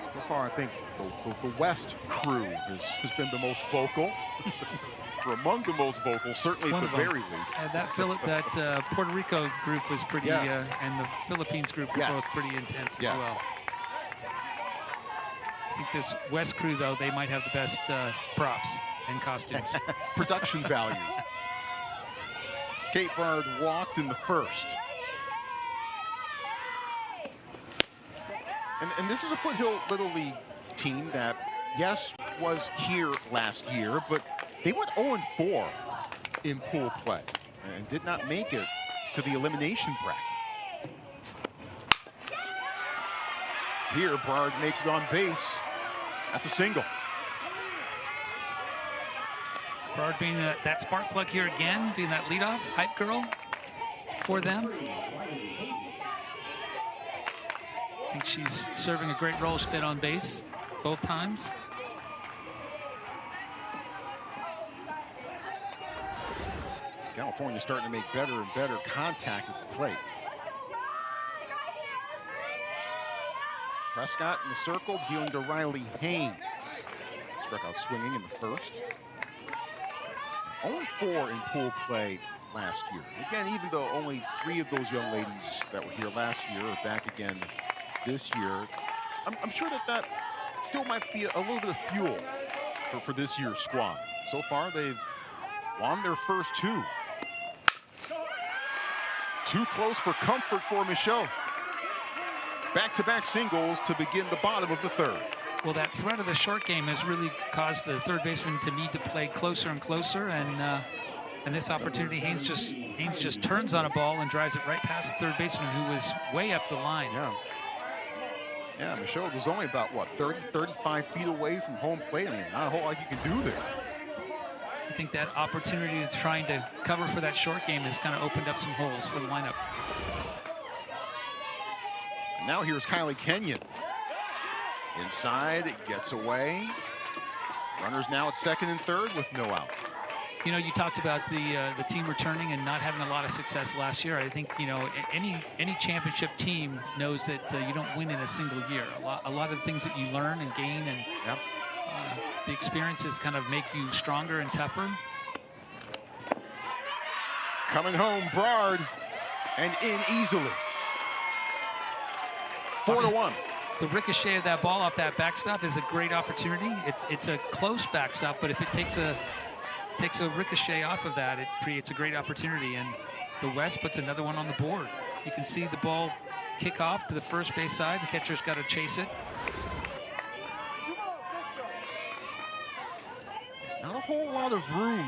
And so far, I think the West crew has been the most vocal. For among the most vocal, certainly at the very least. That Puerto Rico group was pretty, yes. And the Philippines group were both pretty intense as well. I think this West crew, though, they might have the best props and costumes. Production value. Kate Bard walked in the first. And this is a Foothill Little League team that, yes, was here last year, but they went 0-4 in pool play and did not make it to the elimination bracket. Here, Bard makes it on base. That's a single. Bard being that spark plug here again, being that leadoff hype girl for them. I think she's serving a great role. She's been on base both times. California starting to make better and better contact at the plate. Prescott in the circle, dealing to Riley Haynes. Struck out swinging in the first. 0-4 in pool play last year. Again, even though only 3 of those young ladies that were here last year are back again this year, I'm sure that still might be a little bit of fuel for this year's squad. So far, they've won their first 2. Too close for comfort for Michaud. Back-to-back singles to begin the bottom of the 3rd. Well, that threat of the short game has really caused the third baseman to need to play closer and closer, and this opportunity, Haynes just turns on a ball and drives it right past the third baseman, who was way up the line. Yeah, Michaud was only about, what, 30, 35 feet away from home plate. I mean, not a whole lot you can do there. I think that opportunity to trying to cover for that short game has kind of opened up some holes for the lineup. And now here's Kylie Kenyon. Inside, it gets away. Runners now at second and third with no out. You know, you talked about the team returning and not having a lot of success last year. I think, you know, any championship team knows that you don't win in a single year. A lot of the things that you learn and gain and the experiences kind of make you stronger and tougher. Coming home, Brard, and in easily. 4-1. The ricochet of that ball off that backstop is a great opportunity. It's a close backstop, but if it takes a ricochet off of that, it creates a great opportunity, and the West puts another one on the board. You can see the ball kick off to the first base side, and catcher's got to chase it. Not a whole lot of room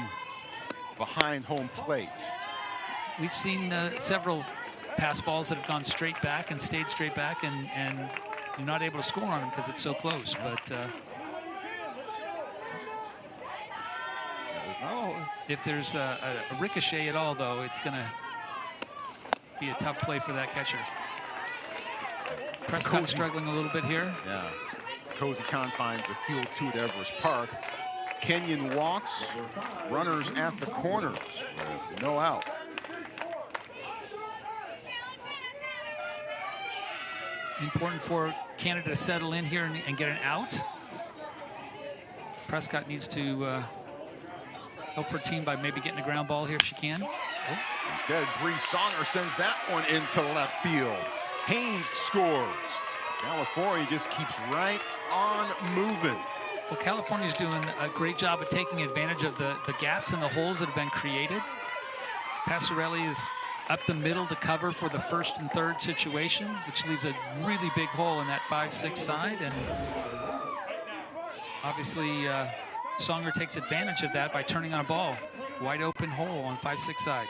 behind home plate. We've seen several pass balls that have gone straight back and stayed straight back, and you're not able to score on them because it's so close. But if there's a ricochet at all, though, it's going to be a tough play for that catcher. Prescott struggling a little bit here. Yeah, cozy confines of Field 2 at Everest Park. Kenyon walks, runners at the corners with no out. Important for Canada to settle in here and get an out. Prescott needs to help her team by maybe getting a ground ball here if she can. Oh. Instead, Bree Songer sends that one into left field. Haynes scores. California just keeps right on moving. Well, California's doing a great job of taking advantage of the gaps and the holes that have been created. Passarelli is up the middle to cover for the first and third situation, which leaves a really big hole in that 5-6 side. And obviously, Songer takes advantage of that by turning on a ball. Wide open hole on 5-6 side.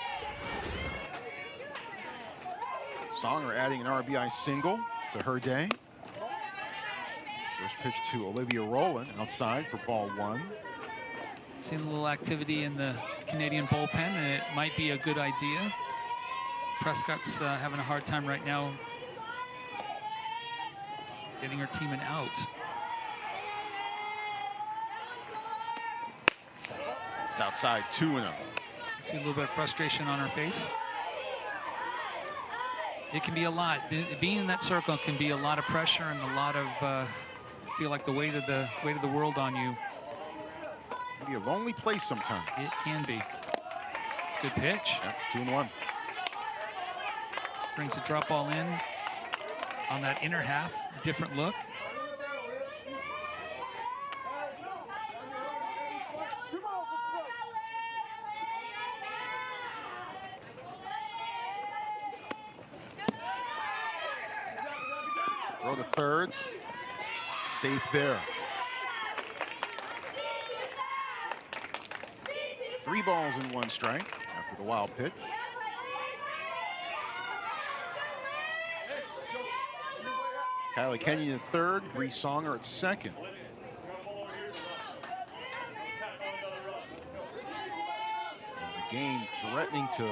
Songer adding an RBI single to her day. First pitch to Olivia Rowland outside for ball 1. Seeing a little activity in the Canadian bullpen, and it might be a good idea. Prescott's having a hard time right now getting her team an out. It's outside 2-0. See a little bit of frustration on her face. It can be a lot. Being in that circle can be a lot of pressure and a lot of feel like the weight of the world on you. It can be a lonely place sometimes. It can be. It's a good pitch. Yep, 2-1. Brings the drop ball in on that inner half. Different look. Throw to third. Safe there. 3 balls and 1 strike after the wild pitch. Kylie Kenyon at third, Bree Songer at second. And the game threatening to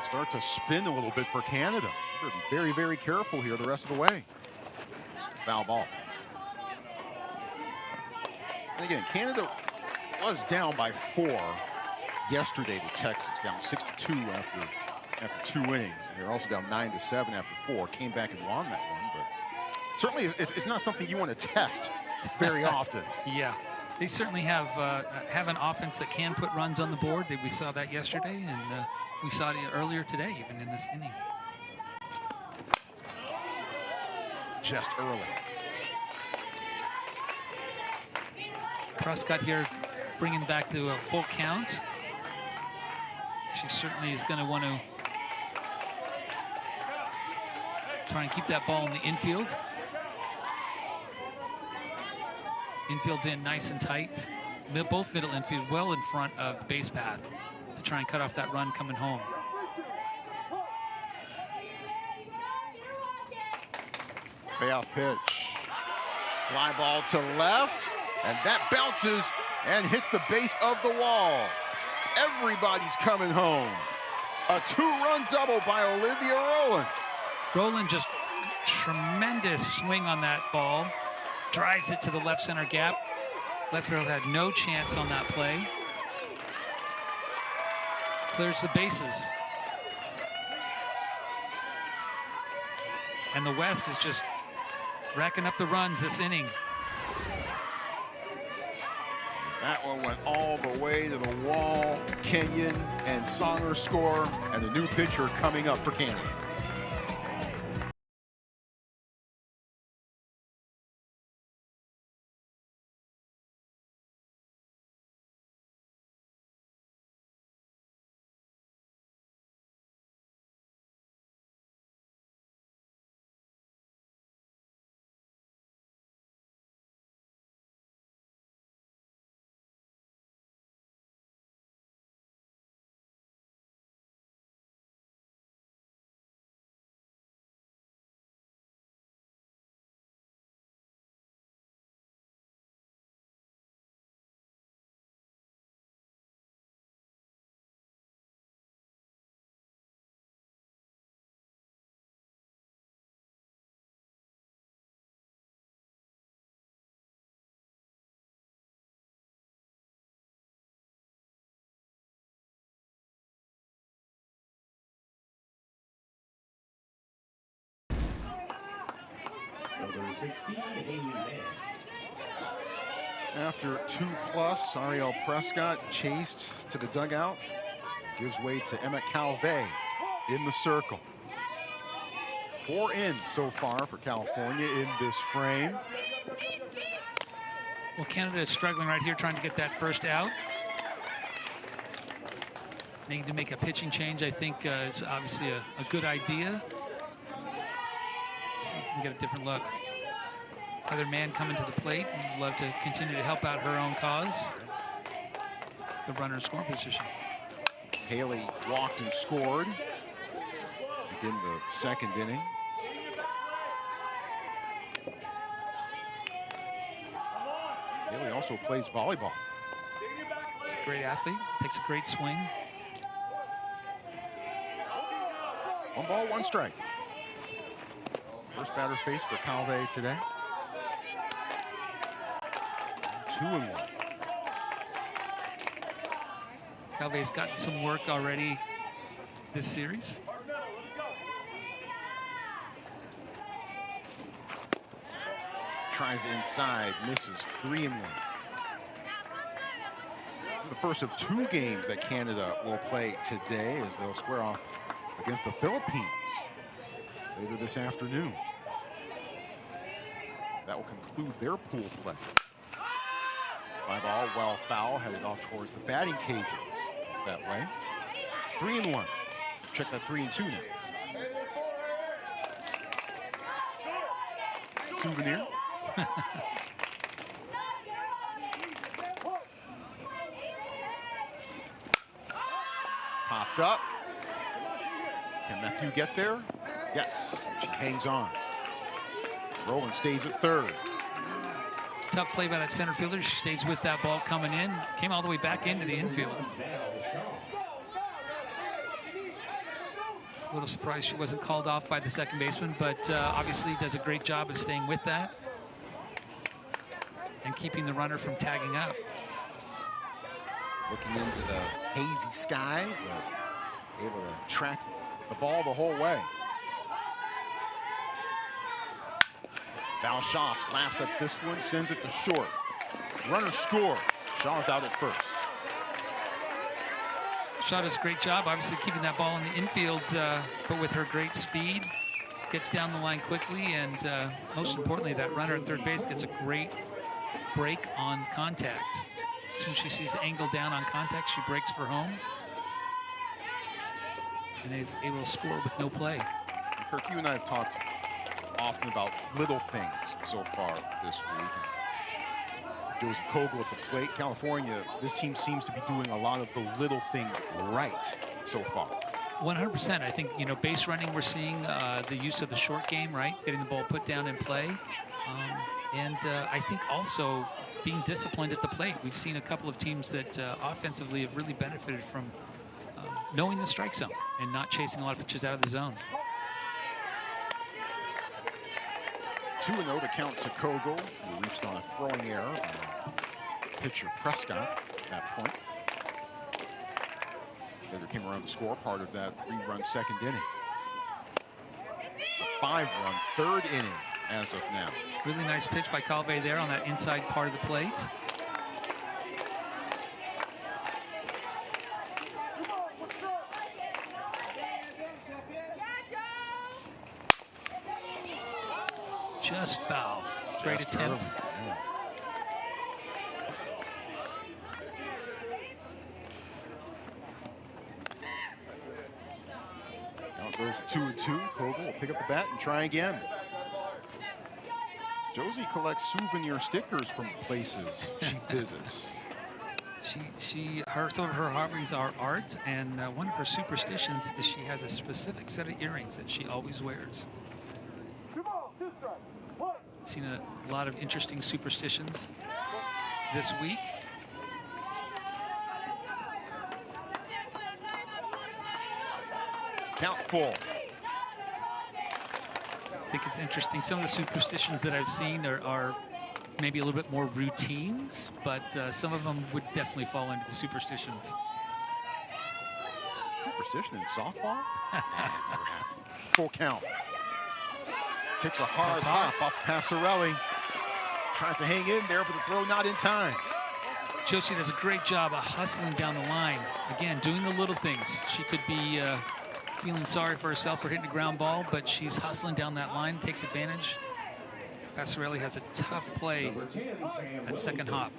start to spin a little bit for Canada. We're going to be very, very careful here the rest of the way. Foul ball. And again, Canada was down by 4 yesterday to Texas, down 6-2 after 2 innings. They're also down 9-7 after 4. Came back and won that one, but certainly it's not something you want to test very often. Yeah, they certainly have an offense that can put runs on the board. We saw that yesterday, and we saw it earlier today, even in this inning. Just early. Prescott here bringing back to a full count. She certainly is going to want to try and keep that ball in the infield. Infield in nice and tight. Both middle infield well in front of base path to try and cut off that run coming home. Payoff pitch. Fly ball to left, and that bounces and hits the base of the wall. Everybody's coming home. A 2-run double by Olivia Rowland. Rowland just tremendous swing on that ball. Drives it to the left center gap. Left field had no chance on that play. Clears the bases. And the West is just racking up the runs this inning. That one went all the way to the wall. Kenyon and Songer score, and the new pitcher coming up for Canada. Number 16, Haley Mann. After 2+, Ariel Prescott chased to the dugout. Gives way to Emma Calvé in the circle. 4 in so far for California in this frame. Well, Canada is struggling right here trying to get that first out. Needing to make a pitching change, I think, is obviously a good idea. See if we can get a different look. Heather Mann coming to the plate and love to continue to help out her own cause. The runner in scoring position. Haley walked and scored. Begin the second inning. Haley also plays volleyball. She's a great athlete, takes a great swing. 1 ball, 1 strike. First batter faced for Calvé today. 2-1. Calvé's gotten some work already this series. Tries inside, misses. 3-1. This is the first of 2 games that Canada will play today as they'll square off against the Philippines later this afternoon. That will conclude their pool play. Fly ball, well foul, headed off towards the batting cages that way. 3-1. Check that 3-2 now. Souvenir. Popped up. Can Matthew get there? Yes, she hangs on. Rowland stays at third. It's a tough play by that center fielder. She stays with that ball coming in. Came all the way back into the infield. A little surprised she wasn't called off by the second baseman, but obviously does a great job of staying with that and keeping the runner from tagging up. looking into the hazy sky, but able to track the ball the whole way. Val Shaw slaps at this one, sends it to short. Runner score. Shaw's out at first. Shaw does a great job, obviously keeping that ball in the infield, but with her great speed, gets down the line quickly, and most importantly, that runner at third base gets a great break on contact. As soon as she sees the angle down on contact, she breaks for home and is able to score with no play. And Kirk, you and I have talked often about little things so far this week. Josie Kogel at the plate. California, this team seems to be doing a lot of the little things right so far. 100%. I think, you know, base running, we're seeing the use of the short game, right? Getting the ball put down in play. And I think also being disciplined at the plate. We've seen a couple of teams that offensively have really benefited from knowing the strike zone and not chasing a lot of pitches out of the zone. 2-0 the count to Kogel, who reached on a throwing error by pitcher Prescott at that point. Later came around to score part of that 3-run second inning. It's a 5-run third inning as of now. Really nice pitch by Calvé there on that inside part of the plate. Just foul. Great attempt. Yeah. Now it goes to 2-2. Kogel will pick up the bat and try again. Josie collects souvenir stickers from places she visits. Some of her hobbies are art, and one of her superstitions is she has a specific set of earrings that she always wears. Seen a lot of interesting superstitions this week. Count full. I think it's interesting. Some of the superstitions that I've seen are maybe a little bit more routines, but some of them would definitely fall into the superstitions. Superstition in softball? Full count. Takes a hard hop off Passarelli. Tries to hang in there, but the throw not in time. Josie does a great job of hustling down the line. Again, doing the little things. She could be feeling sorry for herself for hitting a ground ball, but she's hustling down that line, takes advantage. Passarelli has a tough play at second hop.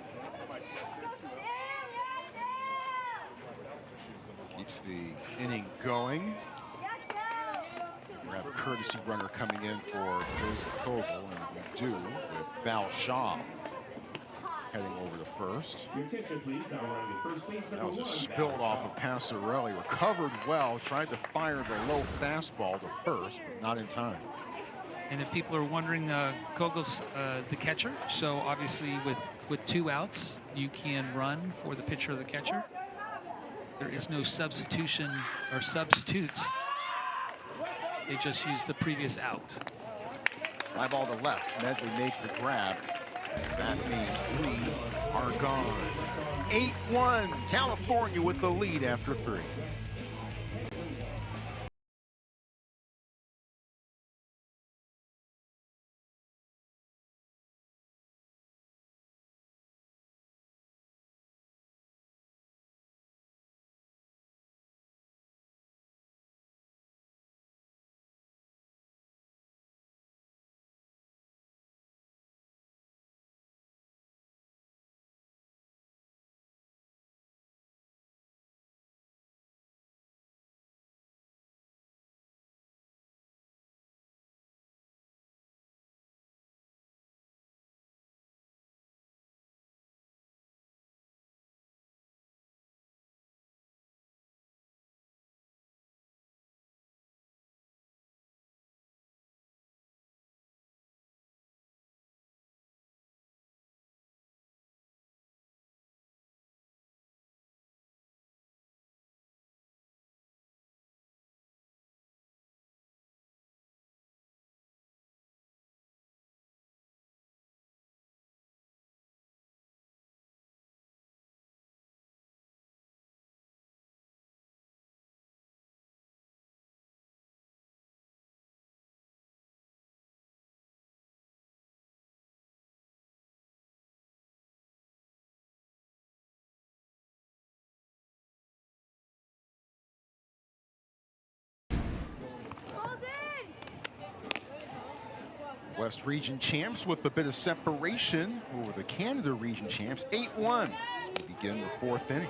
Keeps the inning going. We have a courtesy runner coming in for Josie Kogel, and we do with Val Shaw heading over to first. That was just spilled off of Passarelli. Recovered well, tried to fire the low fastball to first, but not in time. And if people are wondering, Kogel's the catcher, so obviously with 2 outs, you can run for the pitcher or the catcher. There is no substitution or substitutes. They just use the previous out. Fly ball to left. Medley makes the grab. That means 3 are gone. 8-1. California with the lead after 3. West Region champs with a bit of separation over the Canada Region champs, 8-1 as we begin the fourth inning.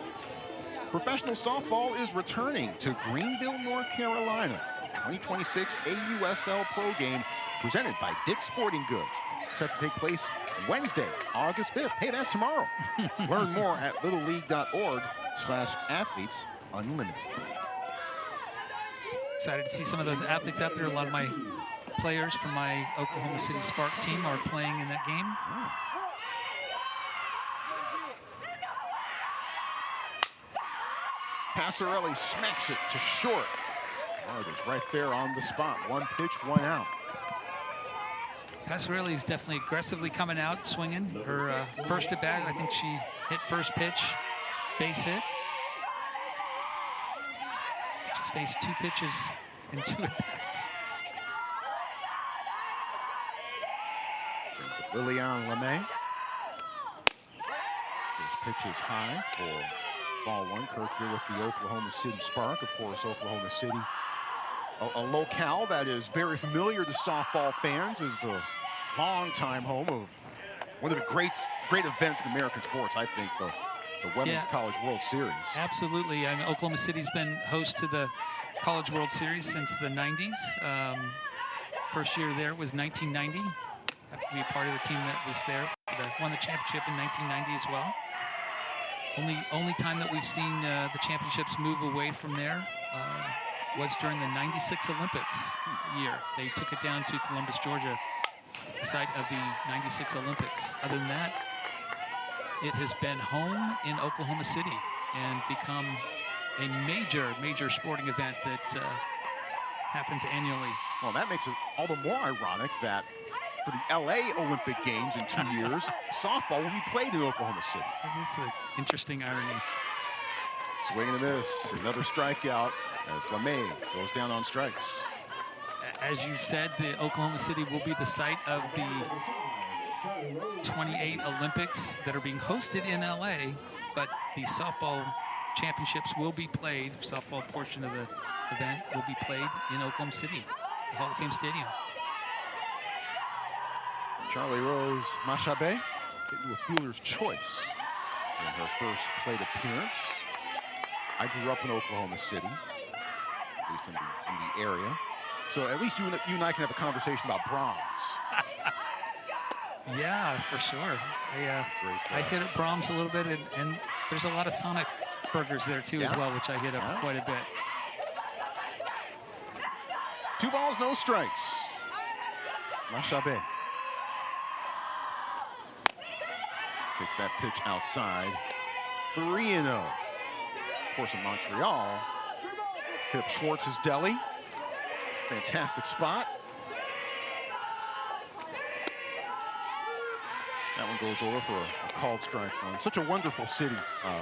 Professional softball is returning to Greenville, North Carolina. 2026 AUSL Pro Game presented by Dick's Sporting Goods. Set to take place Wednesday, August 5th. Hey, that's tomorrow. Learn more at littleleague.org/athletes-unlimited. Excited to see some of those athletes out there. A lot of my players from my Oklahoma City Spark team are playing in that game. Passarelli smacks it to short. Bard is right there on the spot. One pitch, one out. Passarelli is definitely aggressively coming out, swinging. Her first at bat, I think she hit first pitch, base hit. She's faced 2 pitches in 2 at bats. Brings up Liliane Lemay. First pitch is high for ball one. Kirk here with the Oklahoma City Spark. Of course, Oklahoma City, a locale that is very familiar to softball fans, as the longtime home of one of the great events in American sports, I think, the Women's College World Series. Absolutely. I mean, Oklahoma City's been host to the College World Series since the 90s. First year there was 1990. I have to be a part of the team that was there for won the championship in 1990 as well. Only time that we've seen the championships move away from there was during the 96 Olympics year. They took it down to Columbus, Georgia, the site of the 96 Olympics. Other than that, it has been home in Oklahoma City and become a major sporting event that happens annually. Well, that makes it all the more ironic that for the LA Olympic Games in 2 years, softball will be played in Oklahoma City. That's an interesting irony. Swing and a miss, another strikeout as LeMay goes down on strikes. As you said, the Oklahoma City will be the site of the 28 Olympics that are being hosted in LA, but the softball championships will be played, softball portion of the event will be played in Oklahoma City, the Hall of Fame Stadium. Charlie Rose Mashabe getting to a fielder's choice in her first plate appearance. I grew up in Oklahoma City, at least in the area. So at least you and I can have a conversation about Brahms. Yeah, for sure. I hit at Brahms a little bit, and there's a lot of Sonic burgers there too as well, which I hit up quite a bit. 2 balls, no strikes. Mashabe takes that pitch outside. 3-0. Of course, in Montreal, hit up Schwartz's deli. Fantastic spot. That one goes over for a called strike one. Such a wonderful city,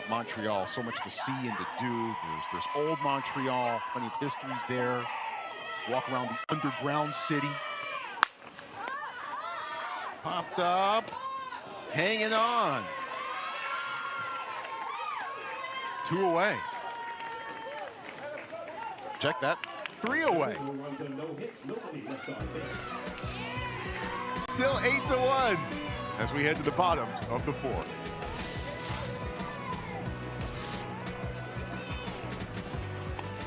Montreal. So much to see and to do. There's old Montreal, plenty of history there. Walk around the underground city. Popped up, hanging on. 2 away. Check that. 3 away. Still 8-1 as we head to the bottom of the 4th.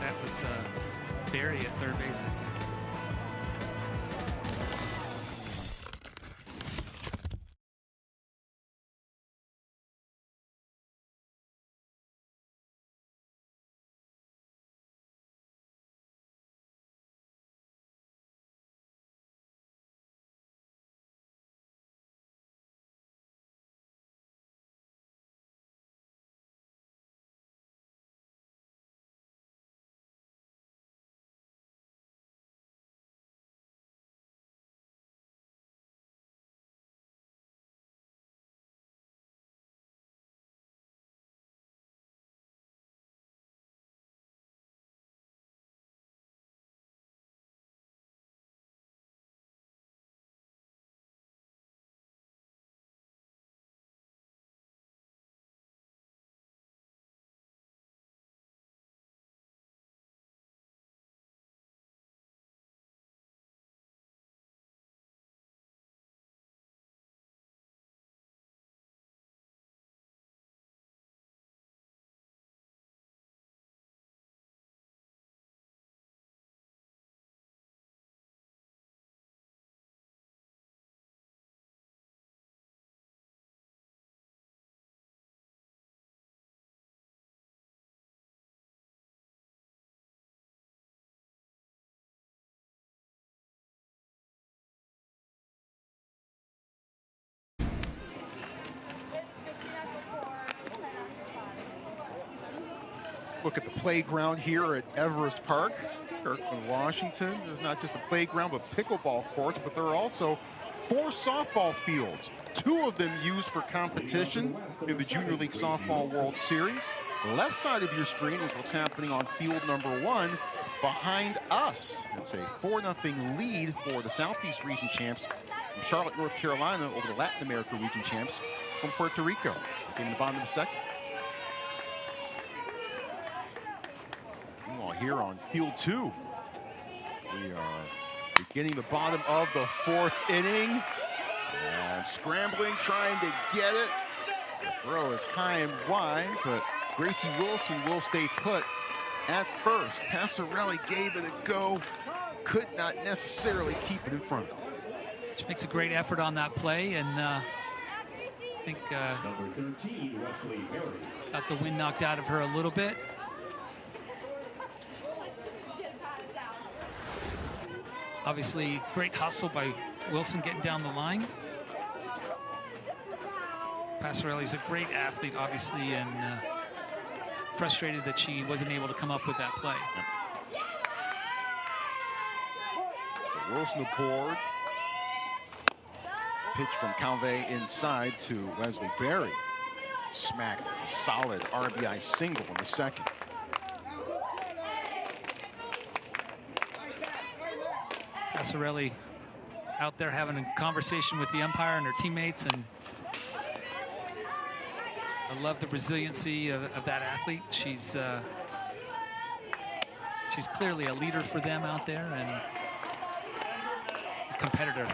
That was Barry at third base, I think. Look at the playground here at Everest Park, Kirkland, Washington. There's not just a playground, but pickleball courts, but there are also 4 softball fields, 2 of them used for competition in the Junior League Softball World Series. Left side of your screen is what's happening on field number 1 behind us. It's a 4-0 lead for the Southeast Region champs from Charlotte, North Carolina over the Latin America Region champs from Puerto Rico. Game in the bottom of the second. Meanwhile, here on field 2, we are beginning the bottom of the 4th inning. And scrambling, trying to get it. The throw is high and wide, but Gracie Wilson will stay put at first. Passarelli gave it a go. Could not necessarily keep it in front. She makes a great effort on that play, and I think Number 13, Wesley Berry. got the wind knocked out of her a little bit. Obviously, great hustle by Wilson getting down the line. Passarelli's a great athlete, obviously, and frustrated that she wasn't able to come up with that play. So Wilson aboard. Pitch from Calvé inside to Wesley Berry. Smacked a solid RBI single in the second. Passarelli out there having a conversation with the umpire and her teammates, and I love the resiliency of that athlete. She's clearly a leader for them out there and a competitor.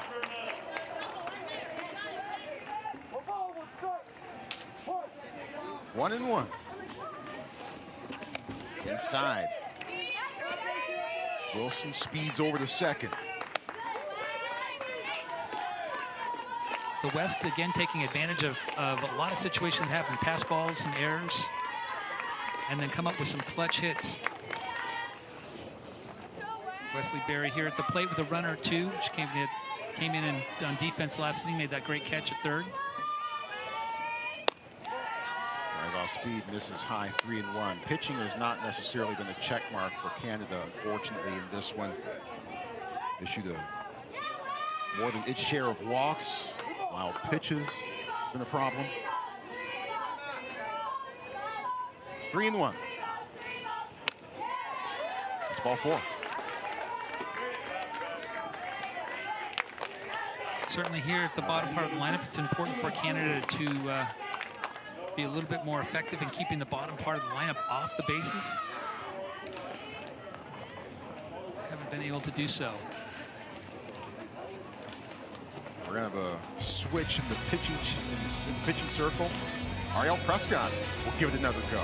One and one. Inside. Wilson speeds over to second. The West again taking advantage of a lot of situations that happen, pass balls, some errors, and then come up with some clutch hits. Wesley Berry here at the plate with a runner at 2. She came in and on defense last inning, made that great catch at third. Drives off speed, misses high, 3-1. Pitching has not necessarily been a check mark for Canada, unfortunately, in this one. Issued more than its share of walks. Wild pitches been a problem. 3-1. It's ball 4. Certainly here at the bottom part of the lineup, it's important for Canada to be a little bit more effective in keeping the bottom part of the lineup off the bases. Haven't been able to do so. We're going to have a switch in the pitching circle. Ariel Prescott will give it another go.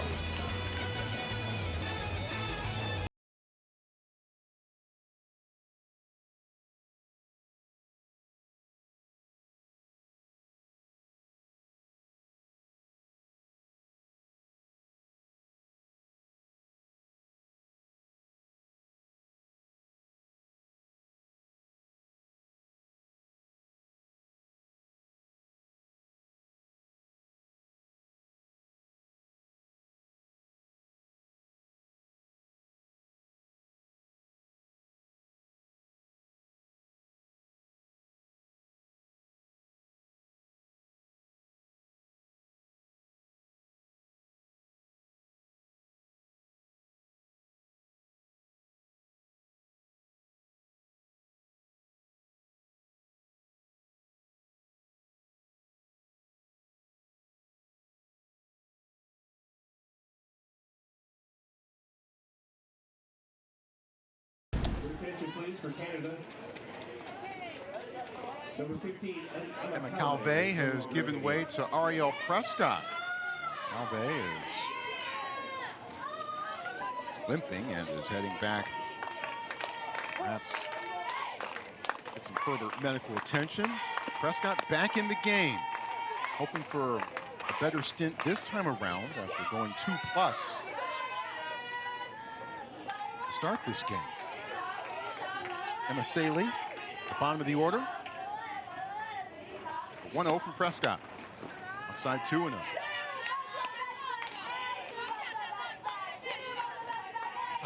Attention, please, for Canada. Number 15, Emma Calvé has given way to Ariel Prescott. Calvé is limping and is heading back. Perhaps get some further medical attention. Prescott back in the game, hoping for a better stint this time around after going 2+ to start this game. Emma Saley, the bottom of the order. 1-0 from Prescott. Outside 2-0.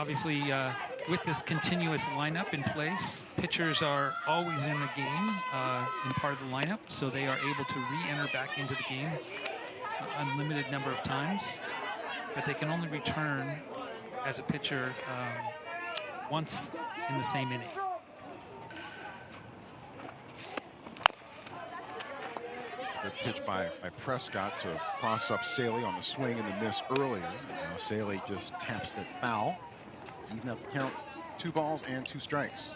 obviously, with this continuous lineup in place, pitchers are always in the game in part of the lineup, so they are able to re-enter back into the game unlimited number of times, but they can only return as a pitcher once in the same inning. It's a good pitch by Prescott to cross up Saley on the swing and the miss earlier. Now Saley just taps the foul. Even up the count, 2 balls and 2 strikes.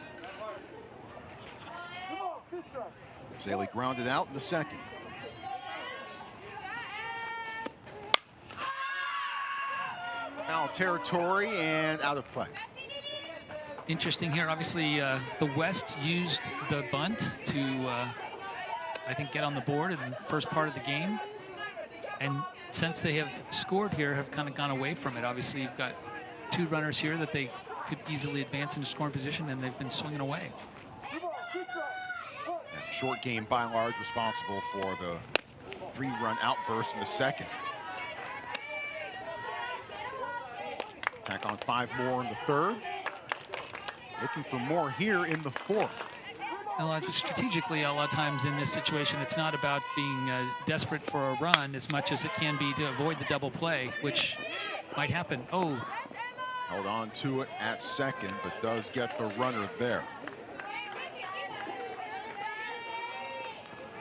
Saley grounded out in the second. Foul territory and out of play. Interesting here, obviously, the West used the bunt to, I think, get on the board in the first part of the game. And since they have scored here, have kind of gone away from it. Obviously, you've got 2 runners here that they could easily advance into scoring position, and they've been swinging away. And short game by and large responsible for the 3-run outburst in the second. Tack on 5 more in the third. Looking for more here in the fourth. Strategically, a lot of times in this situation, it's not about being desperate for a run as much as it can be to avoid the double play, which might happen. Oh. Held on to it at second, but does get the runner there.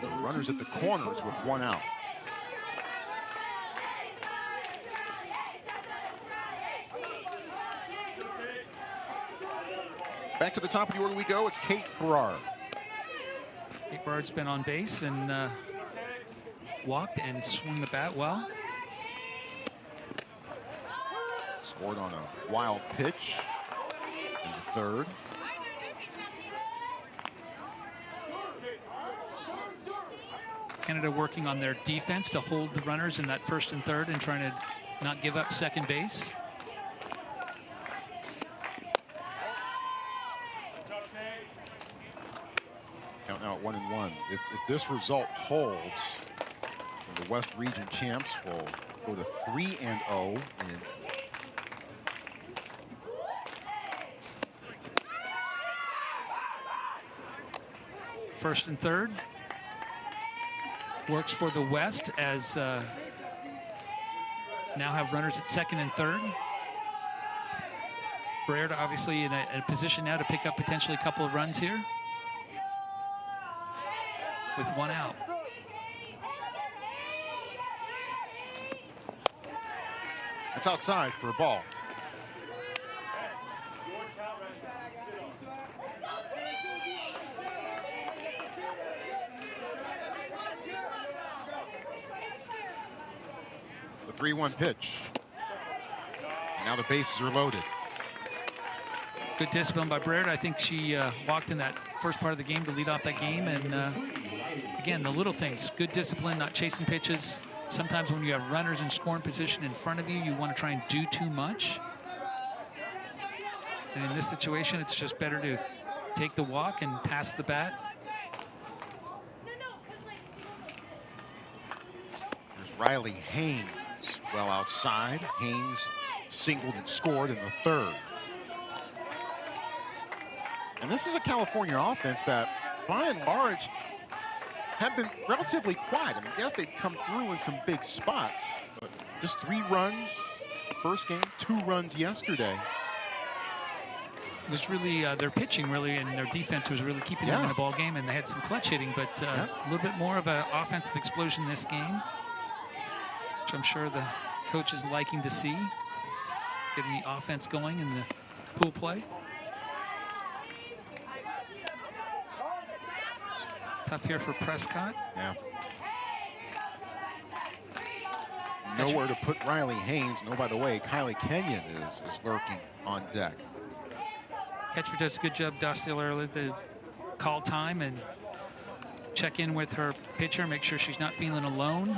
The runner's at the corners with 1 out. Back to the top of the order we go. It's Kate Berard. Kate Berard's been on base and walked and swung the bat well. Scored on a wild pitch in the third. Canada working on their defense to hold the runners in that first and third and trying to not give up second base. Count now at 1-1. If this result holds, the West Region champs will go to 3-0 in first and third. Works for the West as now have runners at second and third. Berard obviously in a position now to pick up potentially a couple of runs here with 1 out. It's outside for a ball. The 3-1 pitch. And now the bases are loaded. Good discipline by Berard. I think she walked in that first part of the game to lead off that game. And again, the little things, good discipline, not chasing pitches. Sometimes when you have runners in scoring position in front of you, you want to try and do too much. And in this situation, it's just better to take the walk and pass the bat. There's Riley Haynes well outside. Haynes singled and scored in the third. And this is a California offense that, by and large, have been relatively quiet. I mean, yes, they've come through in some big spots, but just 3 runs first game, 2 runs yesterday. It was really their pitching really and their defense was really keeping them in the ball game, and they had some clutch hitting, but a little bit more of an offensive explosion this game, which I'm sure the coach is liking to see, getting the offense going in the pool play. Tough here for Prescott. Yeah. Nowhere to put Riley Haynes. No, by the way, Kylie Kenyon is lurking on deck. Catcher does a good job, Dusty, earlier to call time and check in with her pitcher, make sure she's not feeling alone.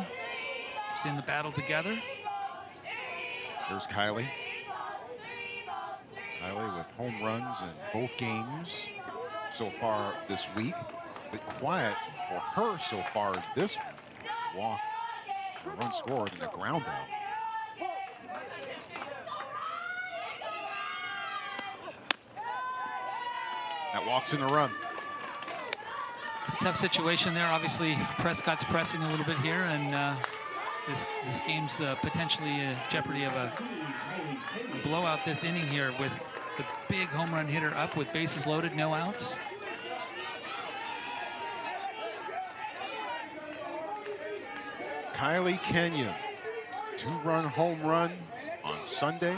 She's in the battle together. There's Kylie. Kylie with home runs in both games so far this week. But quiet for her so far this walk, a run scored and a ground out. That walks in a run. It's a tough situation there. Obviously, Prescott's pressing a little bit here, and this game's potentially in jeopardy of a blowout this inning here with the big home run hitter up with bases loaded, no outs. Kylie Kenyon, 2-run home run on Sunday,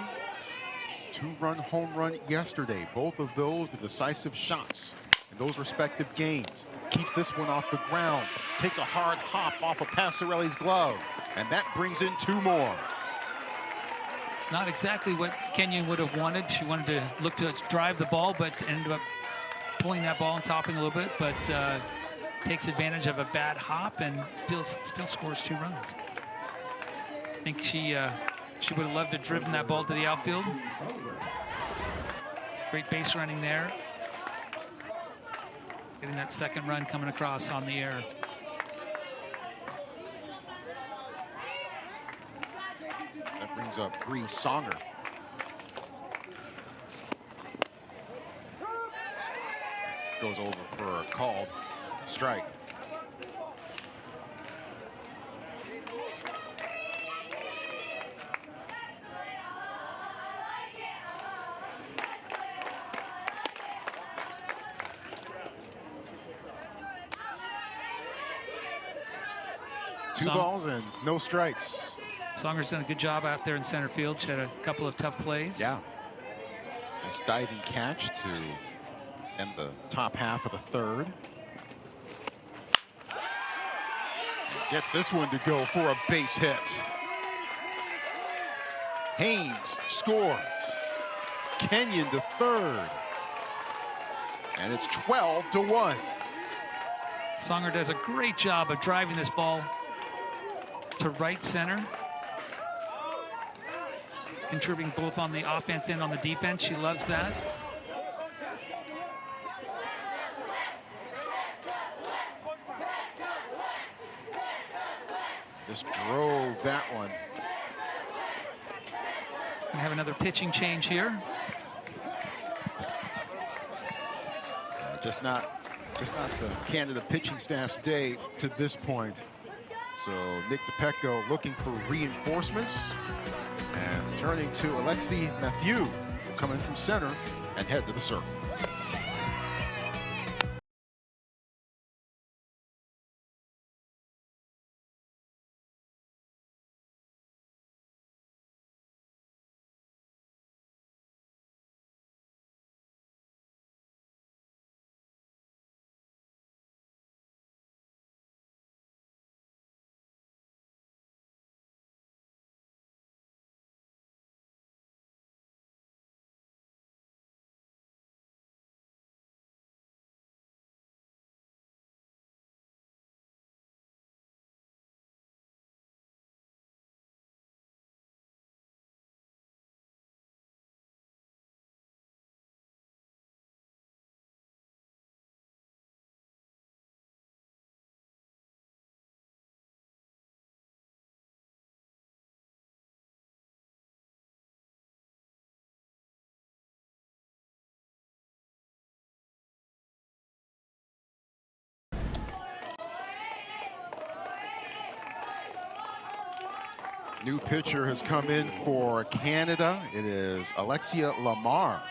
2-run home run yesterday. Both of those the decisive shots in those respective games. Keeps this one off the ground, takes a hard hop off of Passarelli's glove, and that brings in 2 more. Not exactly what Kenyon would have wanted. She wanted to look to drive the ball, but ended up pulling that ball and topping a little bit, but takes advantage of a bad hop and still scores 2 runs. I think she would have loved to have driven that ball to the outfield. Great base running there. Getting that second run coming across on the air. That brings up Bree Songer. Goes over for a called strike. Two balls and no strikes. Songer's done a good job out there in center field. She had a couple of tough plays. Yeah. Nice diving catch to end the top half of the third. Gets this one to go for a base hit. Haynes scores. Kenyon to third. And it's 12-1. Songer does a great job of driving this ball to right center, contributing both on the offense and on the defense. She loves that. Just drove that one. We have another pitching change here. Just not the Canada pitching staff's day to this point. So Nick DePecco looking for reinforcements and turning to Alexi Mathieu, who will come in from center and head to the circle. New pitcher has come in for Canada. It is Alexia Lamar,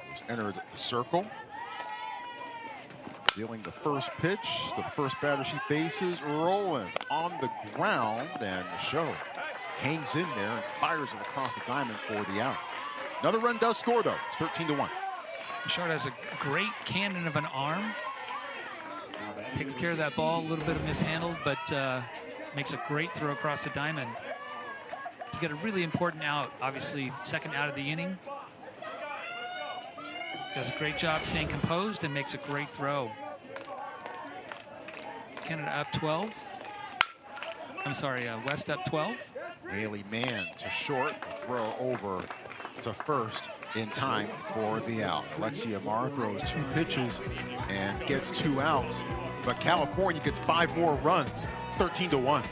who's entered the circle. Dealing the first pitch to the first batter she faces, rolling on the ground, and Michaud hangs in there and fires it across the diamond for the out. Another run does score, though. It's 13-1. Michaud has a great cannon of an arm. Takes care of that ball, a little bit mishandled, but makes a great throw across the diamond to get a really important out. Obviously, second out of the inning. Does a great job staying composed and makes a great throw. Canada up 12. I'm sorry, West up 12. Haley Mann to short, throw over to first in time for the out. Alexia Lamar throws 2 pitches and gets 2 outs, but California gets 5 more runs. It's 13-1.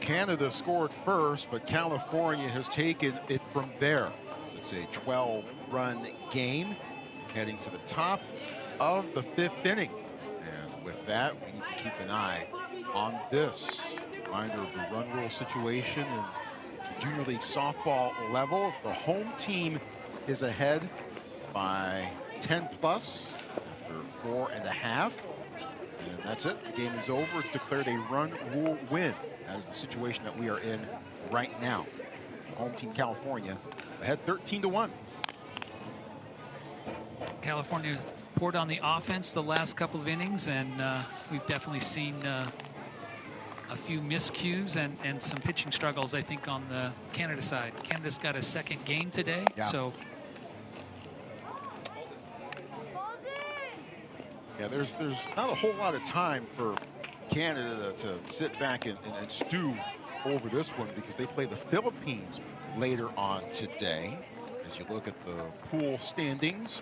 Canada scored first, but California has taken it from there. It's a 12-run game heading to the top of the 5th inning. And with that, we need to keep an eye on this. Reminder of the run rule situation in the Junior League softball level. The home team is ahead by 10 plus after 4.5. And that's it. The game is over. It's declared a run rule win. That is the situation that we are in right now. Home team California ahead 13-1. California poured on the offense the last couple of innings, and we've definitely seen a few miscues and some pitching struggles, I think, on the Canada side. Canada's got a second game today, so. Yeah, there's not a whole lot of time for Canada to sit back and stew over this one, because they play the Philippines later on today. As you look at the pool standings,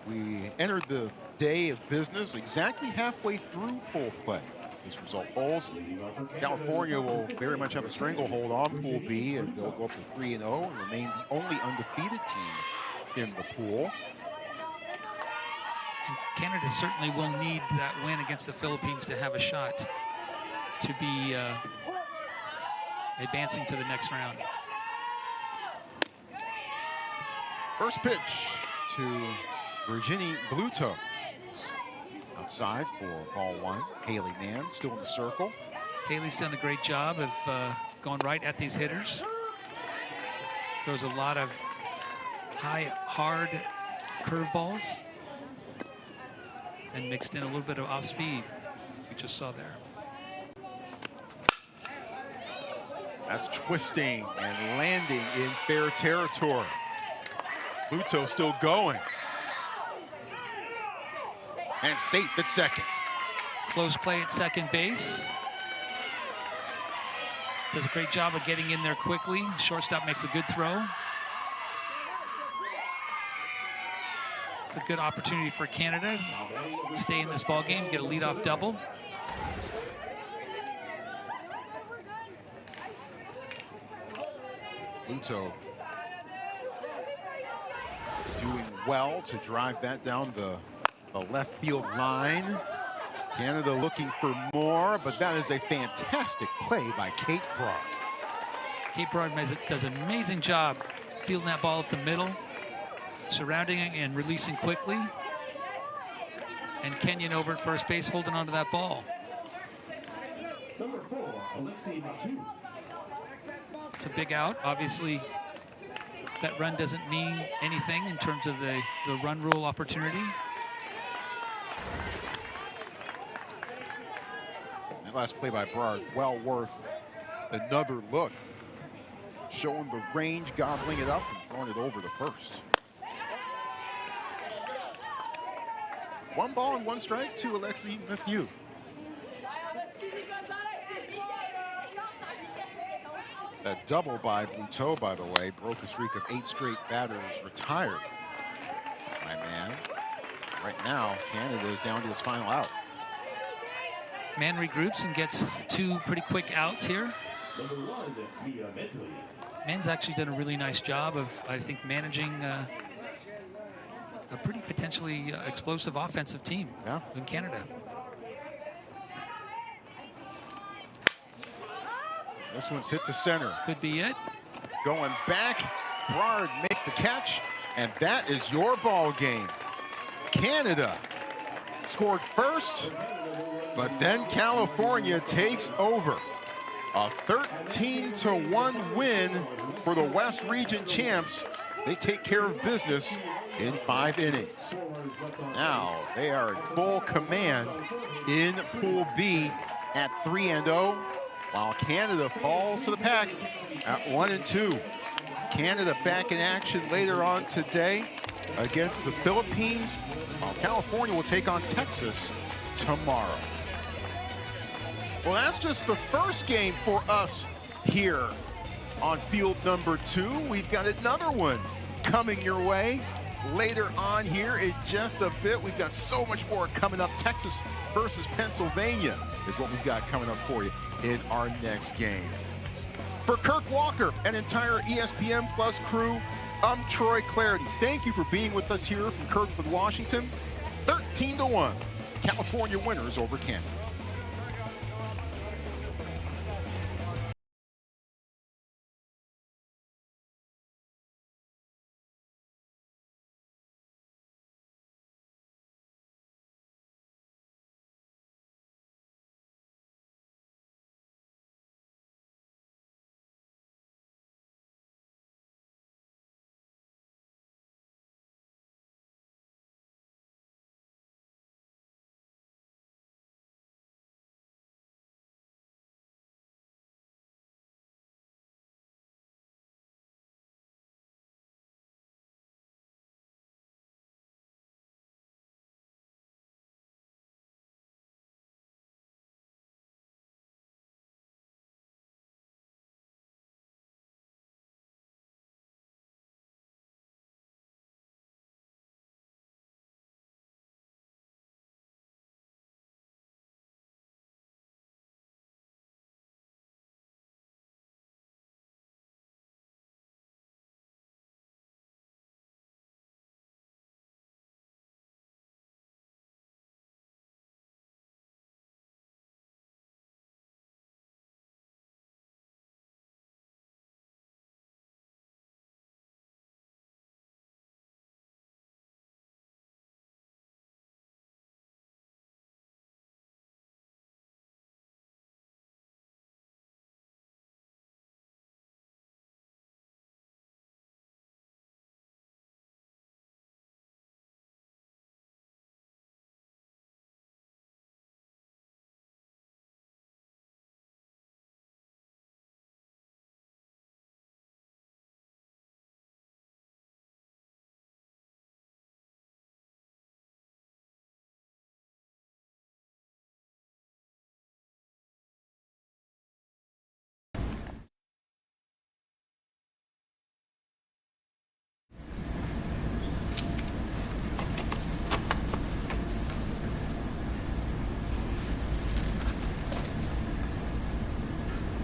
we entered the day of business exactly halfway through pool play. This result holds. California will very much have a stranglehold on Pool B, and they'll go up to 3-0 and remain the only undefeated team in the pool. And Canada certainly will need that win against the Philippines to have a shot to be advancing to the next round. First pitch to Virginie Bluto. Outside for ball 1. Haley Mann still in the circle. Haley's done a great job of going right at these hitters. Throws a lot of high, hard curveballs, and mixed in a little bit of off speed. We just saw there. That's twisting and landing in fair territory. Bluto still going. And safe at second. Close play at second base. Does a great job of getting in there quickly. Shortstop makes a good throw. It's a good opportunity for Canada to stay in this ball game, get a leadoff double. Bluto doing well to drive that down the left field line. Canada looking for more, but that is a fantastic play by Kate Broad. Kate Broad does an amazing job fielding that ball up the middle, surrounding it and releasing quickly. And Kenyon over at first base holding onto that ball. Number 4, Alexei Matu. It's a big out. Obviously, that run doesn't mean anything in terms of the run rule opportunity. That last play by Broad, well worth another look. Showing the range, gobbling it up, and throwing it over the first. 1 ball and 1 strike to Alexei Mathieu. That double by Bluto, by the way, broke a streak of 8 straight batters retired. My man. Right now, Canada is down to its final out. Man regroups and gets 2 pretty quick outs here. Number 1, Mia Medley. Man's actually done a really nice job of, I think, managing a pretty potentially explosive offensive team in Canada. This one's hit to center. Could be it. Going back, Brard makes the catch, and that is your ball game. Canada scored first, but then California takes over. A 13-1 win for the West Region champs. They take care of business in 5 innings. Now they are in full command in Pool B at 3-0, while Canada falls to the pack at 1-2. Canada back in action later on today against the Philippines, while California will take on Texas tomorrow. Well, that's just the first game for us here on field number 2. We've got another one coming your way later on here in just a bit. We've got so much more coming up. Texas versus Pennsylvania is what we've got coming up for you in our next game. For Kirk Walker and entire ESPN Plus crew, I'm Troy Clarity. Thank you for being with us here from Kirkland, Washington. 13-1, California winners over Canada.